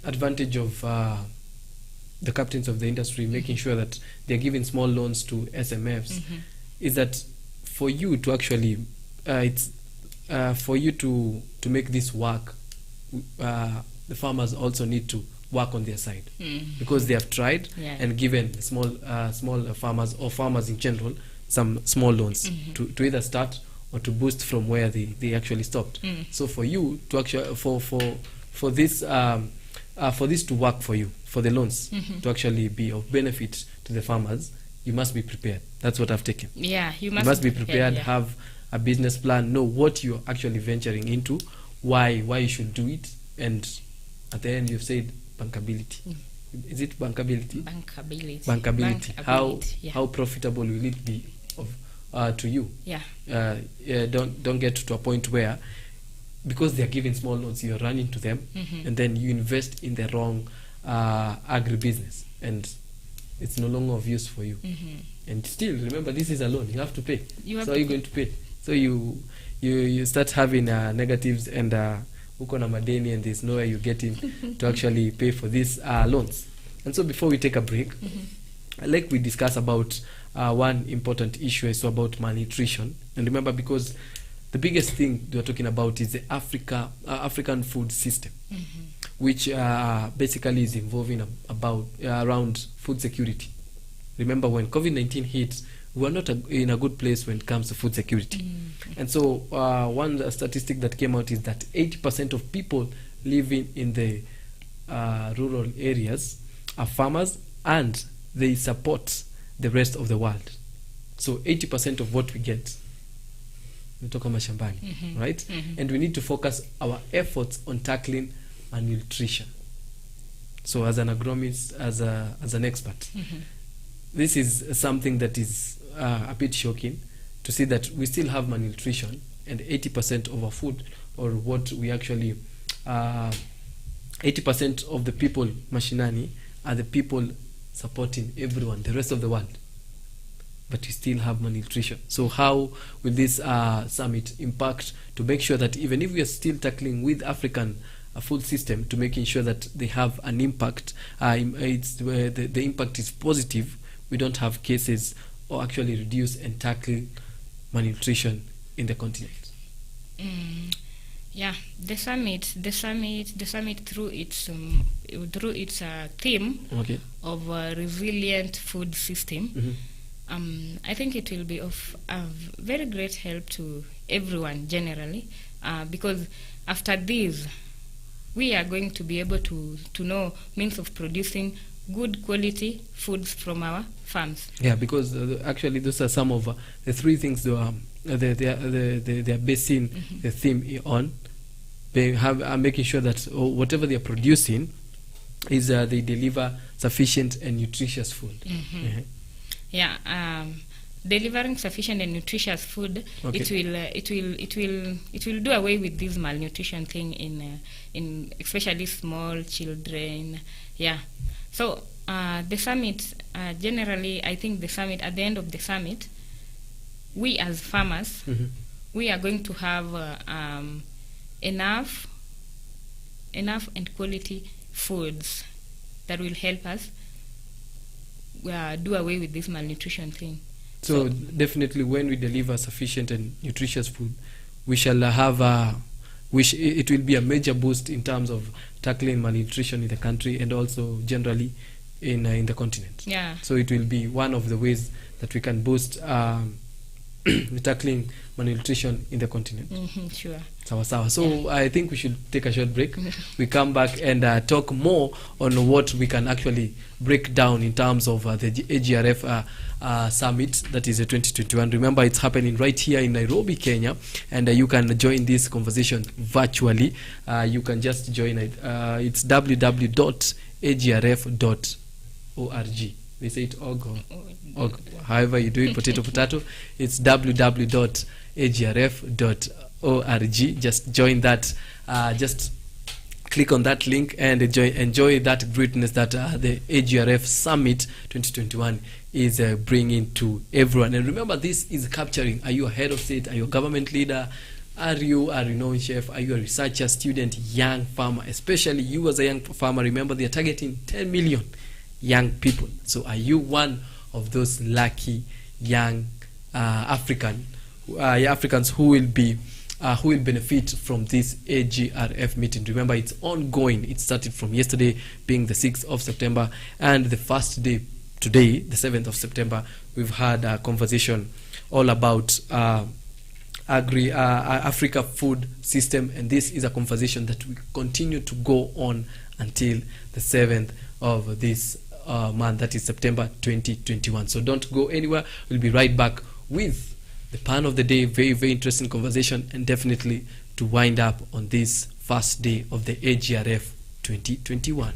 advantage of the captains of the industry making sure that they're giving small loans to SMFs, is that for you to actually, for you to make this work, the farmers also need to work on their side, because they have tried and given small farmers or farmers in general some small loans to either start or to boost from where they actually stopped. So for you to actually for this to work for you, for the loans to actually be of benefit to the farmers, you must be prepared. That's what I've taken. Yeah, you must be prepared. Have a business plan. Know what you're actually venturing into, why you should do it, and at the end you've said bankability. Is it bankability? Bankability. How profitable will it be to you? Don't get to a point where, because they are giving small loans, you're running to them, and then you invest in the wrong agribusiness, and it's no longer of use for you. And still, remember, this is a loan. You have to pay. So are you going to pay? So you start having negatives and uko na madeni, and there's no way you get in to actually pay for these loans. And so before we take a break, like we discuss about one important issue is about malnutrition. And remember, because the biggest thing we're talking about is the African food system, which basically is involving around food security. Remember, when COVID-19 hit, we were not in a good place when it comes to food security. And so one statistic that came out is that 80% of people living in the rural areas are farmers, and they support the rest of the world. So 80% of what we get, nitoka mashambani, right? And we need to focus our efforts on tackling malnutrition. So as an agronomist, as an expert, this is something that is a bit shocking to see that we still have malnutrition, and 80% of our food, or what we actually 80% of the people mashinani are the people supporting everyone, the rest of the world, but we still have malnutrition. So how will this summit impact to make sure that even if we are still tackling with African food system, to making sure that they have an impact, the impact is positive, we don't have cases or actually reduce and tackle malnutrition in the continent? The summit through its theme of a resilient food system, I think it will be of very great help to everyone generally, because after this, we are going to be able to know means of producing good quality foods from our farms. Yeah, because actually those are some of the three things they are basing the theme on. They are making sure that whatever they are producing is they deliver sufficient and nutritious food. Delivering sufficient and nutritious food, it will do away with this malnutrition thing in especially small children. So the summit, generally, I think the summit, at the end of the summit, we as farmers, we are going to have enough and quality foods that will help us do away with this malnutrition thing. So definitely, when we deliver sufficient and nutritious food, we shall have it will be a major boost in terms of tackling malnutrition in the country and also generally in the continent. Yeah. So it will be one of the ways that we can boost tackling malnutrition in the continent. Sure. Sawa. So I think we should take a short break. We come back and talk more on what we can actually break down in terms of the AGRF summit, that is 2021. Remember, it's happening right here in Nairobi, Kenya, and you can join this conversation virtually. You can just join it. It's www.agrf.org. They say it org, however you do it, potato. It's www.agrf.org. Just join that. Just click on that link and enjoy that greatness that the AGRF Summit 2021 is bringing to everyone. And remember, this is capturing: are you a head of state? Are you a government leader? Are you a renowned chef? Are you a researcher, student, young farmer? Especially you as a young farmer, remember they are targeting 10 million young people. So are you one of those lucky young Africans who will benefit from this AGRF meeting? Remember, it's ongoing. It started from yesterday, being the 6th of September, and the first day today, the 7th of September, we've had a conversation all about Africa food system, and this is a conversation that will continue to go on until the 7th of this month, that is September 2021. So don't go anywhere. We'll be right back with the pan of the day. Very, very interesting conversation, and definitely to wind up on this first day of the AGRF 2021.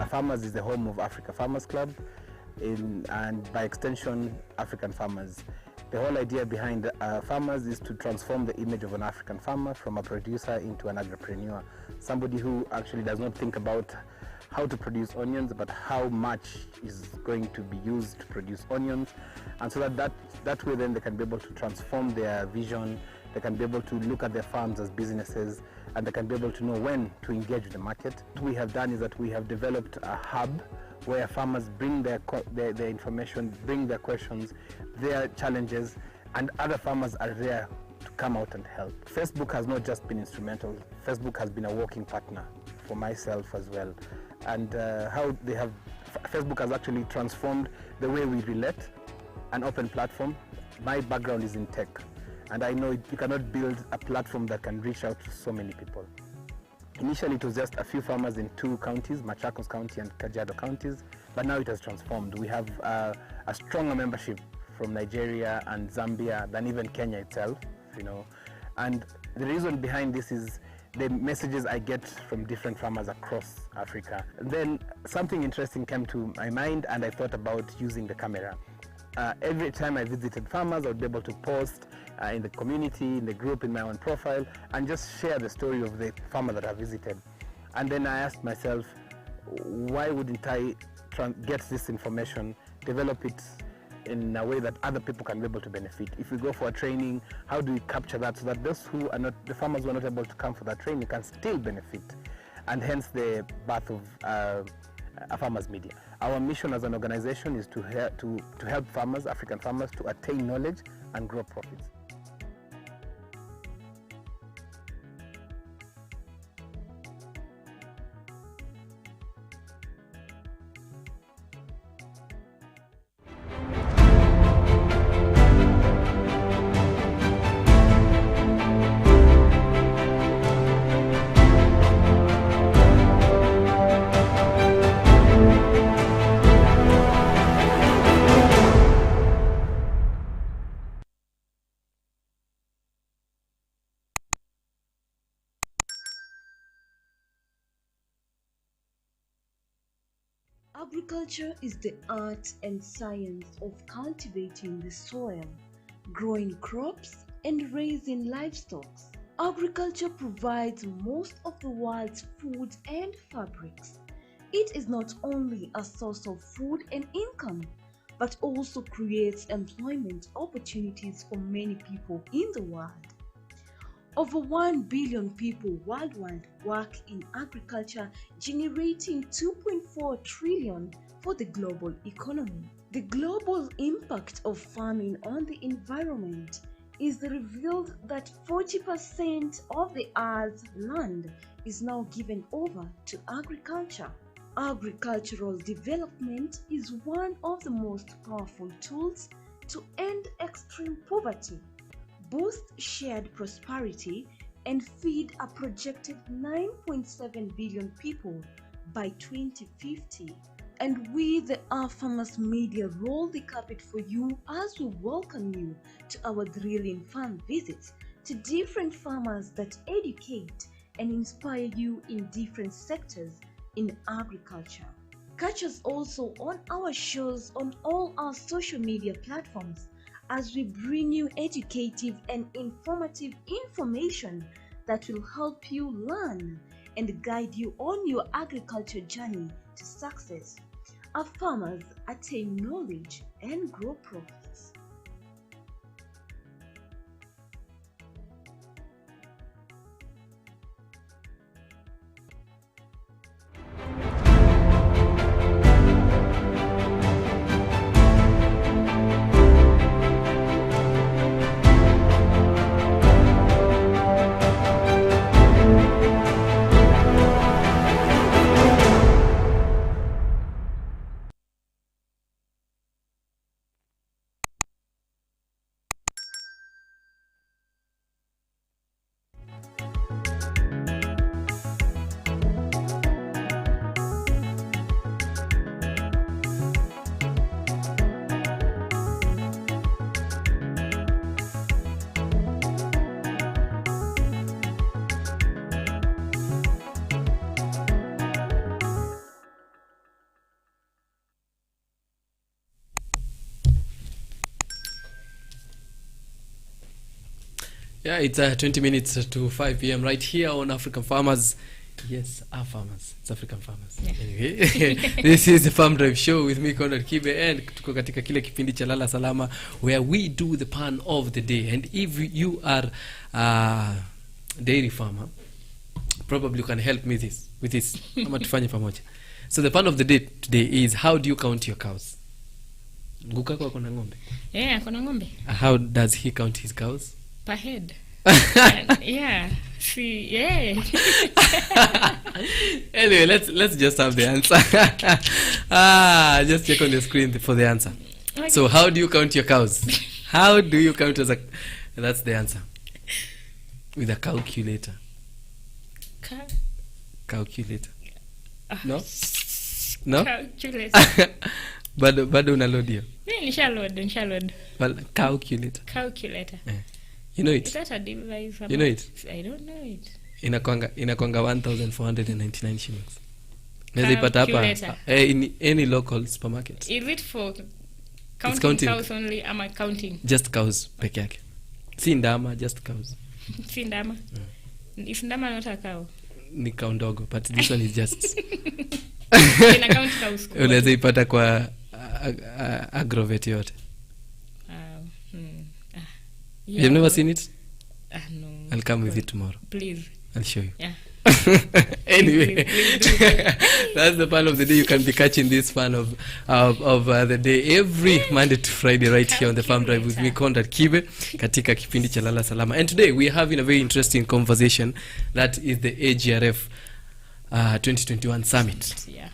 Farmers is the home of Africa Farmers Club, and by extension, African farmers. The whole idea behind Farmers is to transform the image of an African farmer from a producer into an agripreneur, somebody who actually does not think about how to produce onions, but how much is going to be used to produce onions, and so that way then they can be able to transform their vision, they can be able to look at their farms as businesses, and they can be able to know when to engage with the market. What we have done is that we have developed a hub where farmers bring their information, bring their questions, their challenges, and other farmers are there to come out and help. Facebook has not just been instrumental, Facebook has been a working partner for myself as well. And Facebook has actually transformed the way we relate, an open platform. My background is in tech, and I know you cannot build a platform that can reach out to so many people. Initially, it was just a few farmers in 2 counties, Machakos County and Kajiado counties, but now it has transformed. We have a stronger membership from Nigeria and Zambia than even Kenya itself, And the reason behind this is the messages I get from different farmers across Africa. And then something interesting came to my mind, and I thought about using the camera. Every time I visited farmers, I would be able to post in the community, in the group, in my own profile, and just share the story of the farmer that I visited. And then I asked myself, why wouldn't I get this information, develop it in a way that other people can be able to benefit? If we go for a training, how do we capture that so that those who are not, the farmers who are not able to come for that training can still benefit? And hence the birth of a farmers media. Our mission as an organization is to help farmers, African farmers, to attain knowledge and grow profits. Agriculture is the art and science of cultivating the soil, growing crops, and raising livestock. Agriculture provides most of the world's food and fabrics. It is not only a source of food and income, but also creates employment opportunities for many people in the world. Over 1 billion people worldwide work in agriculture, generating 2.4 trillion for the global economy. The global impact of farming on the environment is revealed that 40% of the Earth's land is now given over to agriculture. Agricultural development is one of the most powerful tools to end extreme poverty, boost shared prosperity, and feed a projected 9.7 billion people by 2050. And we, the Our Farmers Media, roll the carpet for you as we welcome you to our thrilling farm visits to different farmers that educate and inspire you in different sectors in agriculture. Catch us also on our shows on all our social media platforms as we bring you educative and informative information that will help you learn and guide you on your agriculture journey to success. Our farmers attain knowledge and grow profits. Yeah, it's 20 minutes to 5 p.m. right here on African Farmers. Yes, our farmers. It's African Farmers. Yeah. Anyway, this is the Farm Drive Show with me, Conrad Kibe, and tuko katika kile kipindi cha Lala Salama where we do the pan of the day. And if you are a dairy farmer, probably you can help me with this. Ama tufanye pamoja. So the pan of the day today is, how do you count your cows? Ngukako ako na ng'ombe? Yeah, kuna ng'ombe. How does he count his cows? Per head. Yeah. See, yeah. Anyway, let's just have the answer. Just check on the screen for the answer. Okay. So how do you count your cows? How do you count as a... That's the answer. With a calculator. Calculator. No? No? Calculator. Bado unaload hiyo. Yeah, nishaload. Well, calculator. Calculator. You know Is it? that a device? You know it? I don't know it. Inakwanga 1499 shillings. Naweza ipata hapa Calculator. in any local supermarket. Is it for counting, counting. cows only? Am I counting? Just cows peke yake. Si ndama, just cows. Si ndama? Is ndama not a cow? Ni cow ndogo, but this one is just... Ina count cows kubwa. Unaweza ipata kwa agrovet yote. Yeah. You've never seen it? No. I'll come with it tomorrow. Please. I'll show you. Yeah. Anyway, Please do. that's the pan of the day. You can be catching this pan of the day every Monday to Friday right here on the Farm Drive with me, Conrad Kibe, katika kipindi cha Lala Salama. And today we are having a very interesting conversation. That is the AGRF 2021 Summit. Yeah.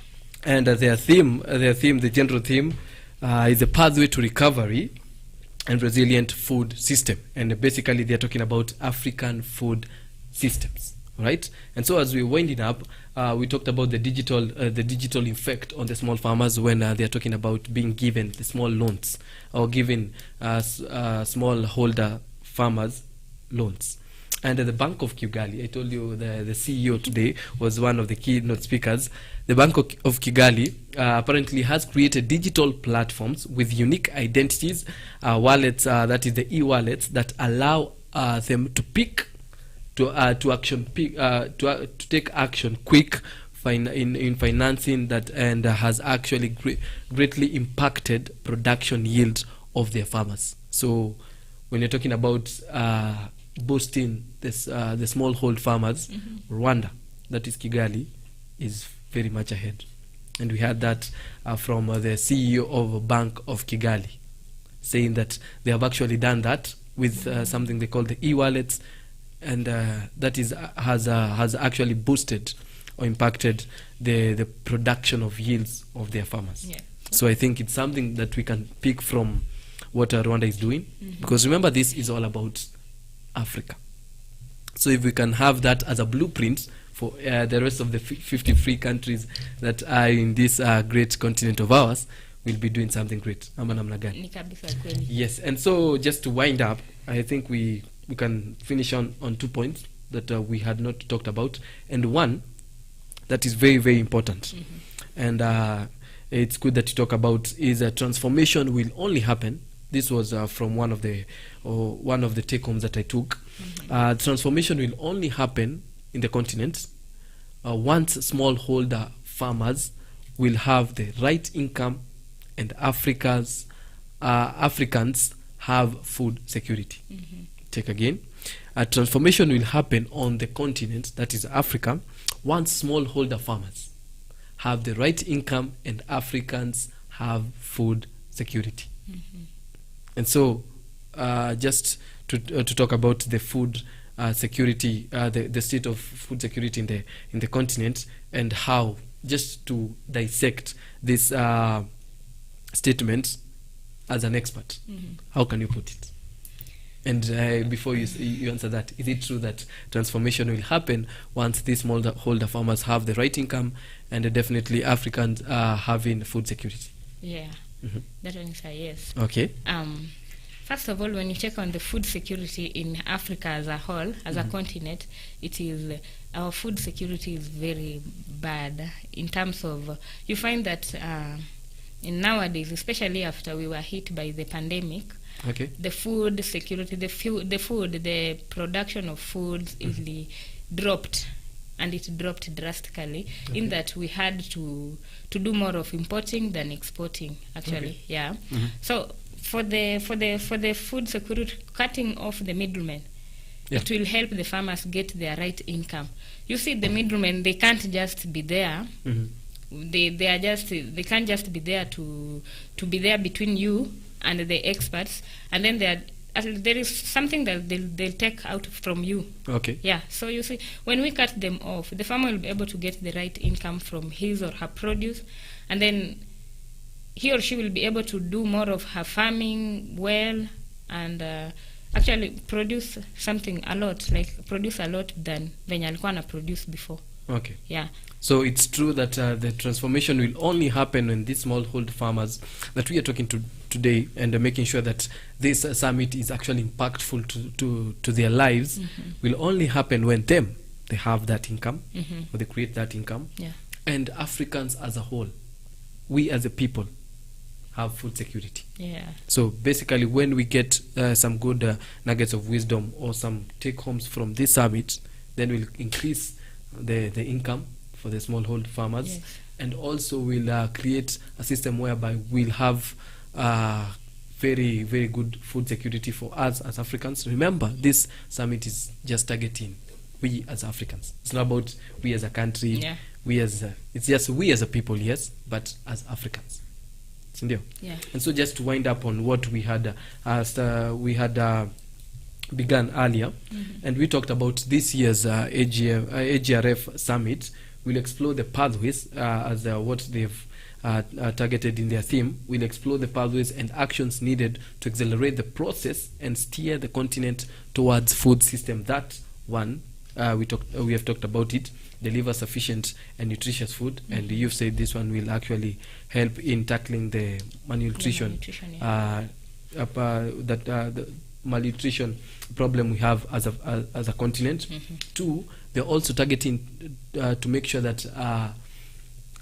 And their theme, the general theme, is a pathway to recovery and resilient food system. And basically they're talking about African food systems, right? And so as we're winding up, we talked about the digital effect on the small farmers when they're talking about being given the small loans or giving small holder farmers loans. And the Bank of Kigali, I told you the CEO today was one of the keynote speakers. The Bank of Kigali apparently has created digital platforms with unique identities, wallets, that is the e-wallets, that allow them to take action quick in financing that, and has actually greatly impacted production yield of their farmers. So when you're talking about boosting this, the smallhold farmers, Rwanda, that is Kigali, is very much ahead. And we had that from the CEO of Bank of Kigali, saying that they have actually done that with something they call the e-wallets, and that is has actually boosted or impacted the production of yields of their farmers. Yeah. So I think it's something that we can pick from what Rwanda is doing, because remember, this is all about Africa. So if we can have that as a blueprint for the rest of the 53 countries that are in this great continent of ours, we'll be doing something great. Ama namna gani? Ni kabisa kweli. Yes, and so just to wind up, I think we can finish on 2 points that we had not talked about, and one that is very, very important, and it's good that you talk about, is a transformation will only happen. This was from one of the take homes that I took. Transformation will only happen in the continent once smallholder farmers will have the right income and Africans have food security. Check again. Transformation will happen on the continent, that is Africa, once smallholder farmers have the right income and Africans have food security. And so just to talk about the food security, the state of food security in the continent, and how, just to dissect this statement as an expert, how can you put it? And before you answer that, is it true that transformation will happen once these smallholder farmers have the right income and definitely Africans are having food security? Yeah. That one is a yes. Okay. First of all, when you check on the food security in Africa as a whole, as a continent, it is our food security is very bad in terms of, you find that in nowadays, especially after we were hit by the pandemic, Okay. the food security, the production of foods easily dropped, and it dropped drastically. In that we had to do more of importing than exporting. Actually, yeah. So for the food security, cutting off the middlemen, it will help the farmers get their right income. You see, the middlemen, they can't just be there. They can't just be there to be there between you and the experts, and then there is something that they'll take out from you. Okay. Yeah. So you see, when we cut them off, the farmer will be able to get the right income from his or her produce, and then he or she will be able to do more of her farming well, and actually produce something a lot than venye alikuwa na produce before. Okay. Yeah. So it's true that the transformation will only happen when these smallhold farmers that we are talking to today, and making sure that this summit is actually impactful to their lives, will only happen when they have that income, or they create that income. Yeah. And Africans as a whole, we as a people, have food security. Yeah. So basically, when we get some good nuggets of wisdom or some take-homes from this summit, then we'll increase the income for the smallhold farmers. Yes. And also we'll create a system whereby we'll have very, very good food security for us as Africans. Remember, this summit is just targeting we as Africans. It's not about we as a country. Yeah. It's just we as a people, yes, but as Africans. Sindio? Yeah. And so just to wind up on what we had begun earlier, and we talked about this year's AGRF summit. We'll explore the pathways as what they've targeted in their theme. We'll explore the pathways and actions needed to accelerate the process and steer the continent towards food system. That one, we have talked about it, deliver sufficient and nutritious food, and you've said this one will actually help in tackling the malnutrition, the malnutrition problem we have as a continent. Two, they're also targeting to make sure that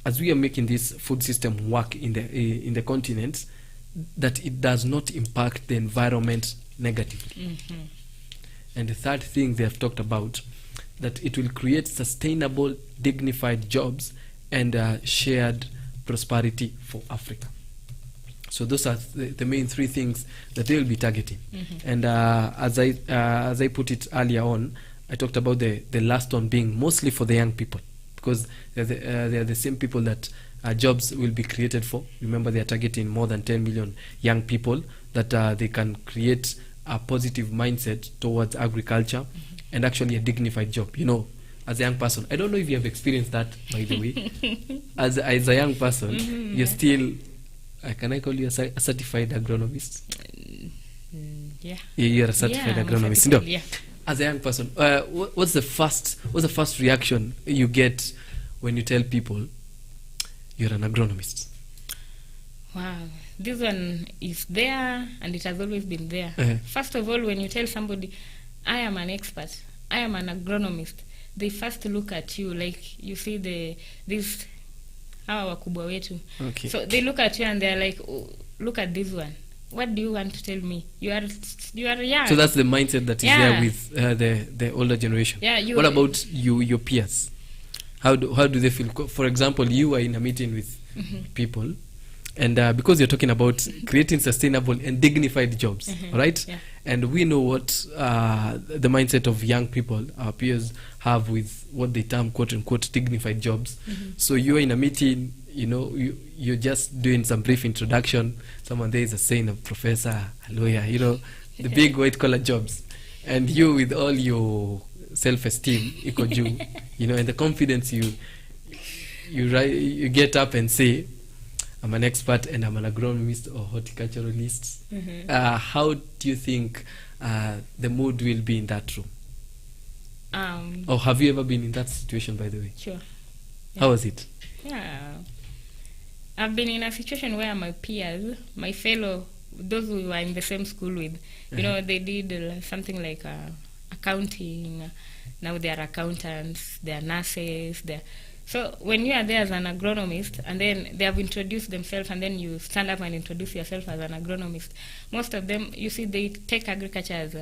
as we are making this food system work in the continent, that it does not impact the environment negatively. And the third thing they have talked about, that it will create sustainable, dignified jobs and shared prosperity for Africa. So those are the main three things that they will be targeting. And as I put it earlier on, I talked about the last one being mostly for the young people, because they're the same people that jobs will be created for. Remember, they are targeting more than 10 million young people that they can create a positive mindset towards agriculture and actually a dignified job. You know, as a young person, I don't know if you have experienced that, by the way. As a young person, you're still, can I call you a certified agronomist? Yeah. You're a certified agronomist. Certified, yeah. As a young person, what's the first reaction you get when you tell people you're an agronomist? Wow, this one is there, and it has always been there. First of all, when you tell somebody, I am an expert, I am an agronomist, they first look at you like, you see this hawa wakubwa wetu. Okay. So they look at you and they're like, oh, look at this one. What do you want to tell me? You are young. So that's the mindset that is there with the older generation. Yeah. What about your peers? How do they feel? For example, you are in a meeting with people, and because you're talking about creating sustainable and dignified jobs, right? Yeah. And we know what the mindset of young people, our peers, have with what they term quote unquote dignified jobs. So you're in a meeting, you know, you're just doing some brief introduction. Someone there is saying a professor, a lawyer, you know, the big white collar jobs, and you with all your self-esteem, iko juu, you know, and the confidence you get up and say, I'm an expert and I'm an agronomist or horticulturalist. How do you think the mood will be in that room? Or have you ever been in that situation, by the way? Sure. Yeah. How was it? Yeah. I've been in a situation where my peers, my fellow, those we were in the same school with, you know, they did something like accounting. Now they are accountants, they are nurses, So when you are there as an agronomist, and then they have introduced themselves, and then you stand up and introduce yourself as an agronomist, most of them, you see, they take agriculture as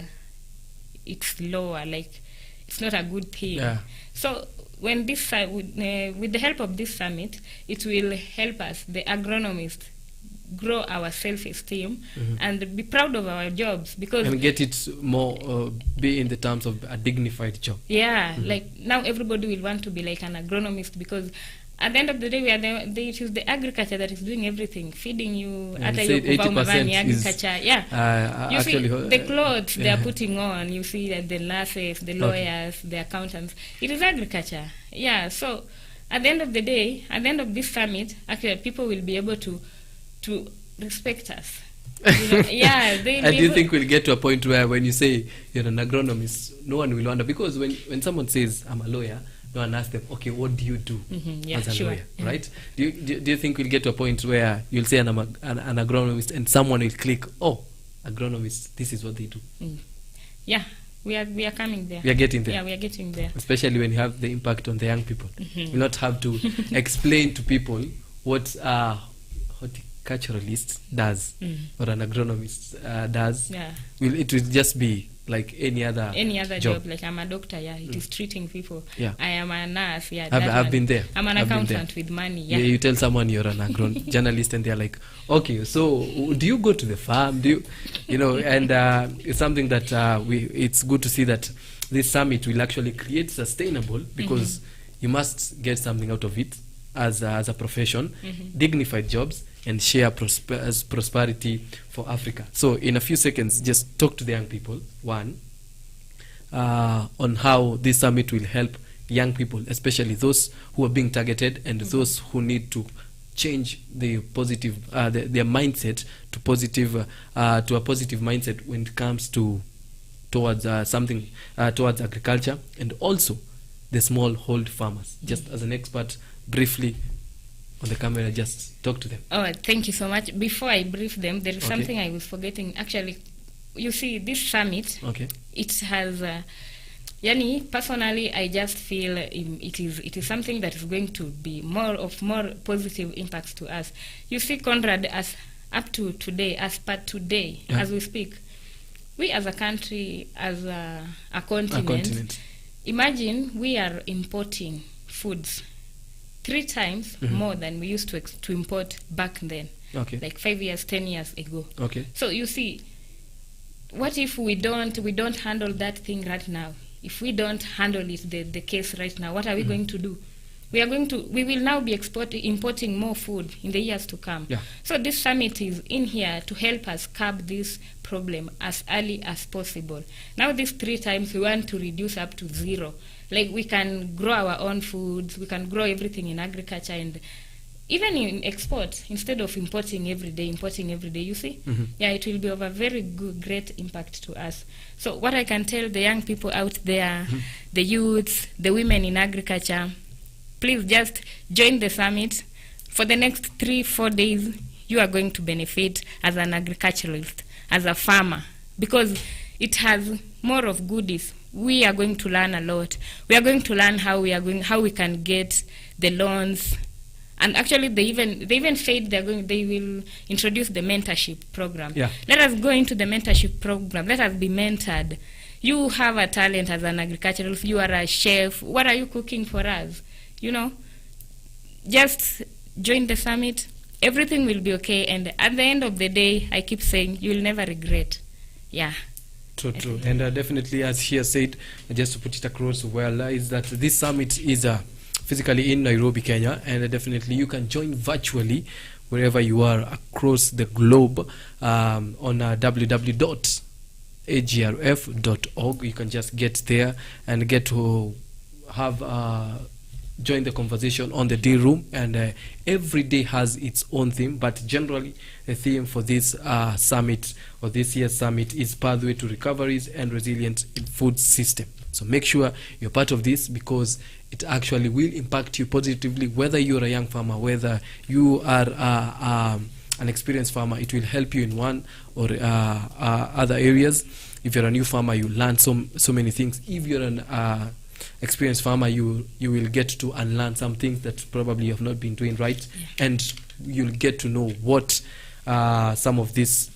it's lower, like it's not a good thing. Yeah. So when this with the help of this summit, it will help us, the agronomists, grow our self-esteem and be proud of our jobs, because And get it more, be in the terms of a dignified job. yeah, like now everybody will want to be like an agronomist, because at the end of the day, we are it is the agriculture that is doing everything, feeding you. And Hata you hiyo said kuvaa 80% umevaa ni is, agriculture. Yeah. You see, actually, the clothes they are yeah. putting on, you see that the nurses, the lawyers, the accountants, it is agriculture. Yeah, so at the end of the day, at the end of this summit, actually people will be able to respect us. You know, yeah, And do you think we'll get to a point where when you say you're an agronomist, no one will wonder? Because when someone says, I'm a lawyer, no one asks them, okay, what do you do yeah, as a sure. lawyer, right? Do you think we'll get to a point where you'll say an agronomist and someone will click, oh, agronomist, this is what they do? Yeah, we are coming there. We are getting there. Yeah, we are getting there. Especially when you have the impact on the young people. You'll not have to explain to people what horticulturalist does or an agronomist does. Yeah. It will just be like any other job. Like I'm a doctor, yeah, it is treating people. Yeah. I am a nurse, yeah. I've been there. I'm an I've been accountant there. with money, Yeah, yeah. you tell someone you're an journalist and they're like, okay, so do you go to the farm? Do you know, and it's something that it's good to see that this summit will actually create sustainable, because you must get something out of it as a profession, dignified jobs, and share prosperity for Africa. So in a few seconds, just talk to the young people, one, on how this summit will help young people, especially those who are being targeted and those who need to change the positive, their mindset to a positive mindset when it comes towards towards agriculture, and also the smallhold farmers. Just as an expert, briefly on the camera, just talk to them. Oh, thank you so much. Before I brief them, there is Okay. something I was forgetting. Actually, you see, this summit, Okay. it has, personally, I just feel it is something that is going to be more positive impacts to us. You see, Conrad, as up to today, as per today, Yeah. as we speak, we as a country, as a continent, imagine we are importing foods 3 times more than we used to import back then. Okay. Like 5 years, 10 years ago. Okay. So you see, what if we don't handle that thing right now? If we don't handle it, the case right now, what are we going to do? We will now be importing more food in the years to come. Yeah. So this summit is in here to help us curb this problem as early as possible. Now these 3 times we want to reduce up to 0. Like we can grow our own foods, we can grow everything in agriculture, and even in export, instead of importing every day, you see? Yeah, it will be of a very great impact to us. So what I can tell the young people out there, the youths, the women in agriculture, please just join the summit. For the next 3-4 days, you are going to benefit as an agriculturalist, as a farmer, because it has more of goodies. We are going to learn a lot. We are going to learn how we can get the loans. And actually, they even said they will introduce the mentorship program. Yeah. Let us go into the mentorship program. Let us be mentored. You have a talent as an agriculturalist. You are a chef. What are you cooking for us? You know, just join the summit. Everything will be okay. And at the end of the day, I keep saying, you will never regret. Yeah. True. And definitely, as she has said, just to put it across well, is that this summit is physically in Nairobi, Kenya, and definitely you can join virtually wherever you are across the globe on www.agrf.org. You can just get there and get to have join the conversation on the day room, and every day has its own theme, but generally the theme for this summit, or this year's summit, is pathway to recoveries and resilient in food system. So make sure you're part of this, because it actually will impact you positively, whether you're a young farmer, whether you are an experienced farmer. It will help you in one or other areas. If you're a new farmer, you learn so many things. If you're experienced farmer, you will get to unlearn some things that probably you have not been doing right, and you'll get to know what some of this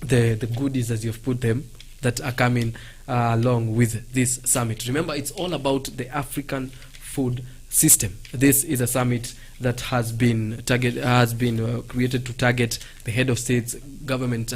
the goodies, as you've put them, that are coming along with this summit. Remember, it's all about the African food system. This is a summit that has been created to target the head of states, government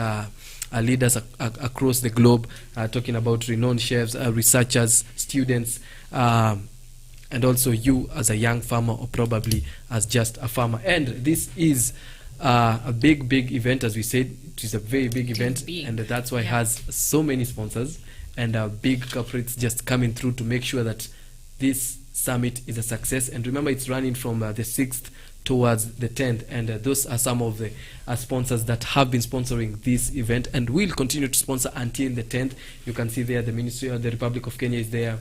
leaders across the globe, talking about renowned chefs, researchers, students, and also you as a young farmer, or probably as just a farmer. And this is a big event, as we said. It is a very big event, and that's why it has so many sponsors and big corporates just coming through to make sure that this summit is a success. And remember, it's running from the 6th towards the 10th, and those are some of the sponsors that have been sponsoring this event and will continue to sponsor until the 10th. You can see there the Ministry of the Republic of Kenya is there.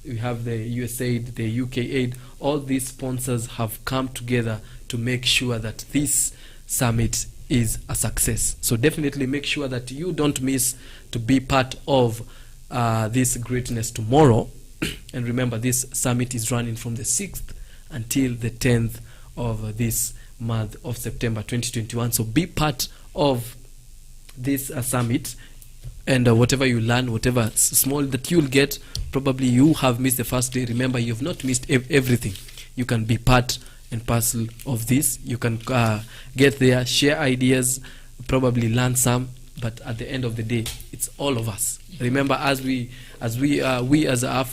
We have the USAID, the UK Aid. All these sponsors have come together to make sure that this summit is a success. So definitely make sure that you don't miss to be part of this greatness tomorrow. And remember, this summit is running from the 6th until the 10th of this month of September 2021. So be part of this summit, and whatever you learn, whatever small that you'll get, probably you have missed the first day. Remember, you've not missed everything. You can be part and parcel of this. You can get there, share ideas, probably learn some, but at the end of the day, it's all of us. Remember, as our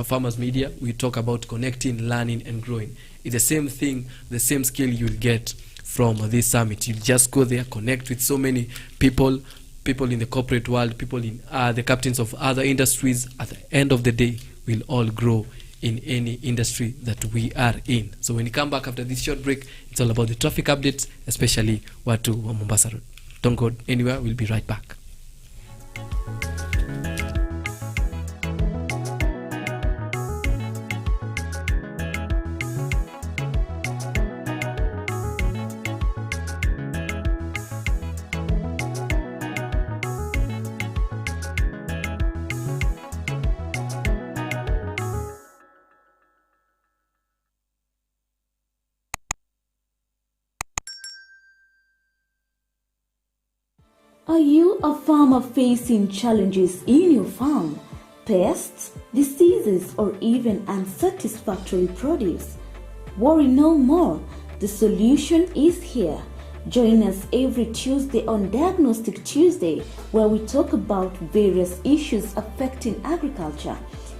farmers media, we talk about connecting, learning, and growing. It's the same thing, the same skill you'll get from this summit. You just go there, connect with so many people in the corporate world, people in the captains of other industries. At the end of the day, we'll all grow in any industry that we are in. So when you come back after this short break, it's all about the traffic updates, especially Watu wa Mombasa Road. Don't go anywhere. We'll be right back. Are you a farmer facing challenges in your farm? Pests, diseases, or even unsatisfactory produce? Worry no more. The solution is here. Join us every Tuesday on Diagnostic Tuesday, where we talk about various issues affecting agriculture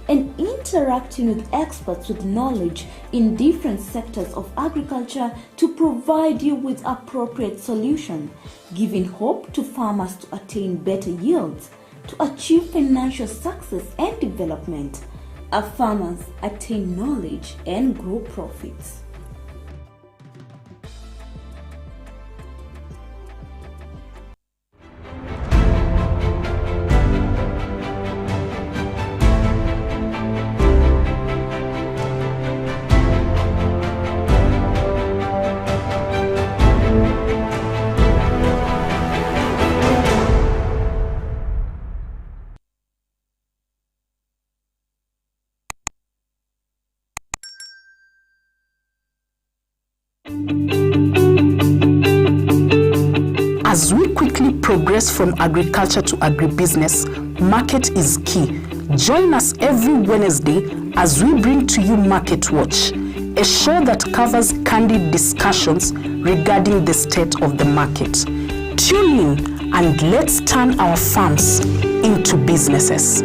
and interacting with experts with knowledge in different sectors of agriculture to provide you with appropriate solutions, giving hope to farmers to attain better yields, to achieve financial success and development. Our farmers attain knowledge and grow profits. As we quickly progress from agriculture to agribusiness, market is key. Join us every Wednesday as we bring to you Market Watch, a show that covers candid discussions regarding the state of the market. Tune in and let's turn our farms into businesses.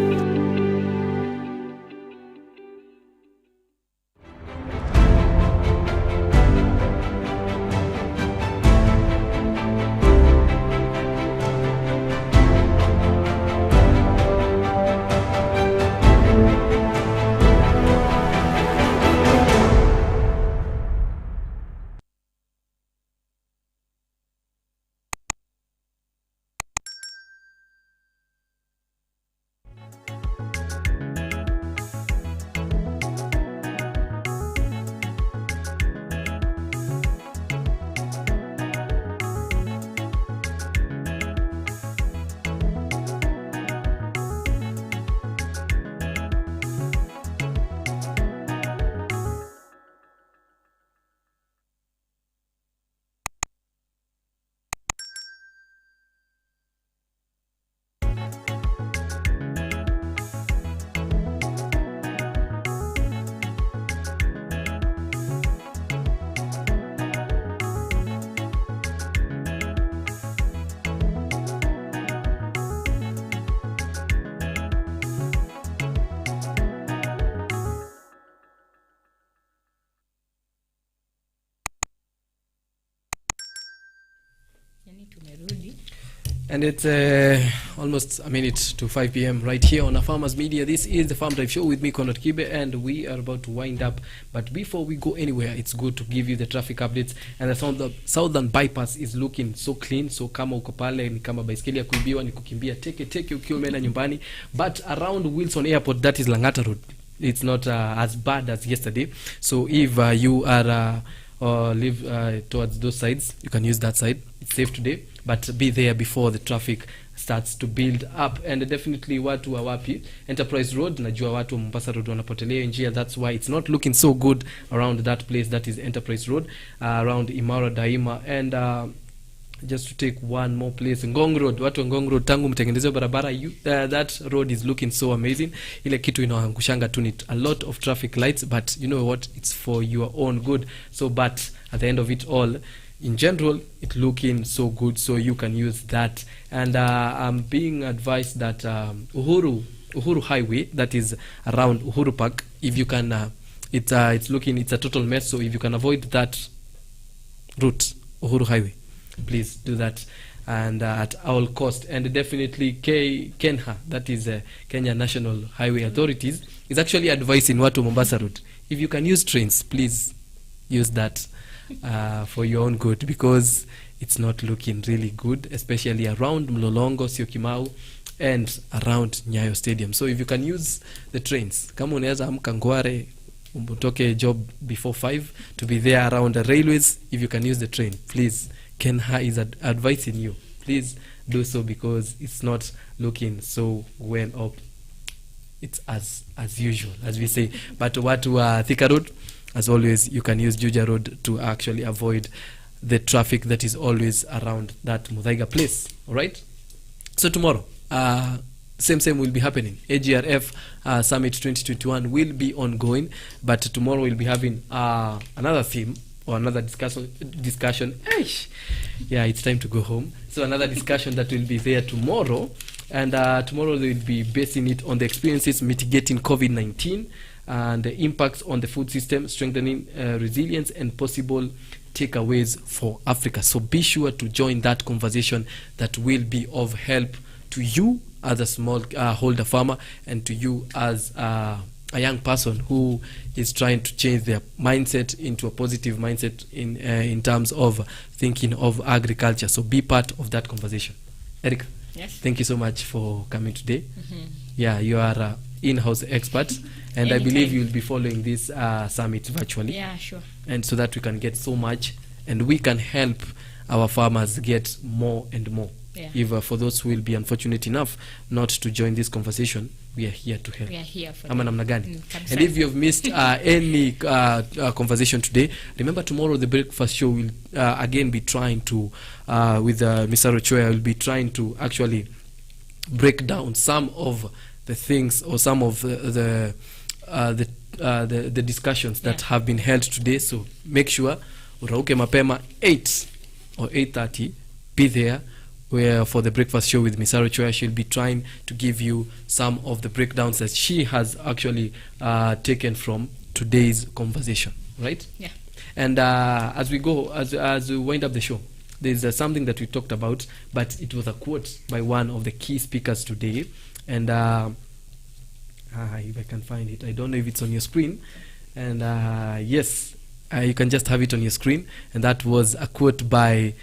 And it's almost a minute to 5 p.m. right here on Farmers Media. This is the Farm Drive Show with me, Conrad Kibe, and we are about to wind up. But before we go anywhere, it's good to give you the traffic updates. And the southern bypass is looking so clean. So kama uko pale ni kama baiskeli ya kuibiwa ni kukimbia teke ukiwa umeenda nyumbani. But around Wilson Airport, that is Langata Road, it's not as bad as yesterday. So if you are live towards those sides, you can use that side. It's safe today, but be there before the traffic starts to build up. And definitely watu wa wapi Enterprise Road, najua watu Mombasa Road wanapotelea njia. That's why it's not looking so good around that place, that is Enterprise Road, around Imara Daima. And just to take one more place, Ngong Road, watu Ngong Road tangu mtengenezewe barabara, that road is looking so amazing. Ile kitu inaangushanga tu ni a lot of traffic lights, but you know what, it's for your own good. So but at the end of it all, in general, it's looking so good, so you can use that. And I'm being advised that Uhuru Highway, that is around Uhuru Park, if you can, it's a total mess. So if you can avoid that route, Uhuru Highway, please do that, and at all cost. And definitely KENHA, that is Kenya National Highway Authorities, is actually advising watu Mombasa Road, if you can use trains, please use that for your own good, because it's not looking really good, especially around Mlolongo, Syokimau, and around Nyayo Stadium. So if you can use the trains, kama unaweza amka Ngware umtoke job before 5 to be there around the railways, if you can use the train, please, KENHA is advising you, please do so, because it's not looking so well up. It's as usual, as we say. But watu Thika Road, as always, you can use Juja Road to actually avoid the traffic that is always around that Muthaiga place. All right? So tomorrow, same will be happening. AGRF Summit 2021 will be ongoing, but tomorrow we'll be having another theme or another discussion. Yeah, it's time to go home. So another discussion that will be there tomorrow. And tomorrow they will be basing it on the experiences mitigating COVID-19 and the impacts on the food system, strengthening resilience, and possible takeaways for Africa. So be sure to join that conversation that will be of help to you as a small holder farmer, and to you as a young person who is trying to change their mindset into a positive mindset in terms of thinking of agriculture. So be part of that conversation. Eric, Yes. thank you so much for coming today. Yeah, you are in-house expert, and Anytime. I believe you'll be following this summit virtually. Yeah, sure. And so that we can get so much, and we can help our farmers get more and more. Yeah. If for those who will be unfortunate enough not to join this conversation, we are here to help. We are here for Ama them. namna gani? Kabisa. And if you have missed any conversation today, remember tomorrow the breakfast show will again be trying to with Mr. Ochoa will be trying to actually break down some of the things or some of the discussions that have been held today. So make sure urauke mapema 8 or 8:30, be there where for the breakfast show with Ms. Ochoa. She'll be trying to give you some of the breakdowns that she has actually taken from today's conversation, right? Yeah. And as we go, as we wind up the show, there's something that we talked about, but it was a quote by one of the key speakers today. And if I can find it, I don't know if it's on your screen. And yes, you can just have it on your screen. And that was a quote by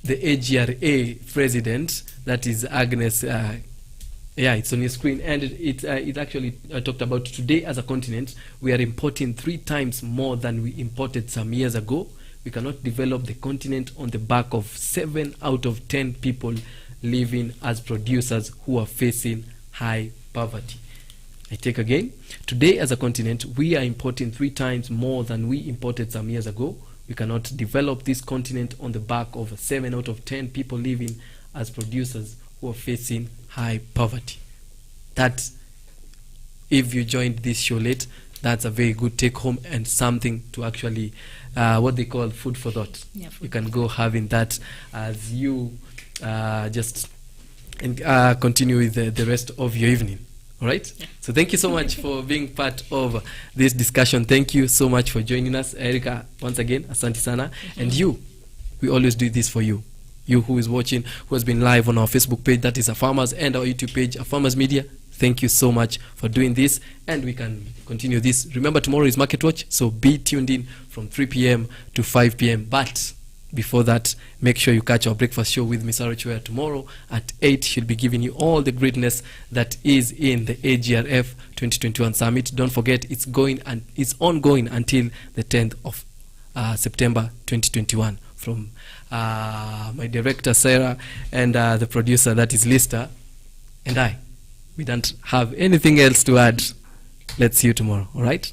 the AGRA president, that is Agnes. Yeah, it's on your screen. And it actually talked about today as a continent, we are importing 3 times more than we imported some years ago. We cannot develop the continent on the back of 7 out of 10 people living as producers who are facing high poverty. I take again. Today as a continent, we are importing 3 times more than we imported some years ago. We cannot develop this continent on the back of 7 out of 10 people living as producers who are facing high poverty. That, if you joined this show late, that's a very good take home and something to actually, what they call food for thought. Yeah, food you can go having that as you just continue with the rest of your evening. All right? Yeah. So thank you so much for being part of this discussion. Thank you so much for joining us. Erica, once again, asante sana. And you, we always do this for you. you who is watching, who has been live on our Facebook page, that is A Farmers, and our YouTube page, A Farmers Media. Thank you so much for doing this, and we can continue this. Remember, tomorrow is Market Watch, so be tuned in from 3 p.m. to 5 p.m. But before that, make sure you catch our breakfast show with Miss Arochwea tomorrow at 8. She'll be giving you all the greatness that is in the AGRF 2021 Summit. Don't forget, it's going and it's ongoing until the 10th of September 2021. From my director Sarah and the producer, that is Lister, and we don't have anything else to add. Let's see you tomorrow. All right.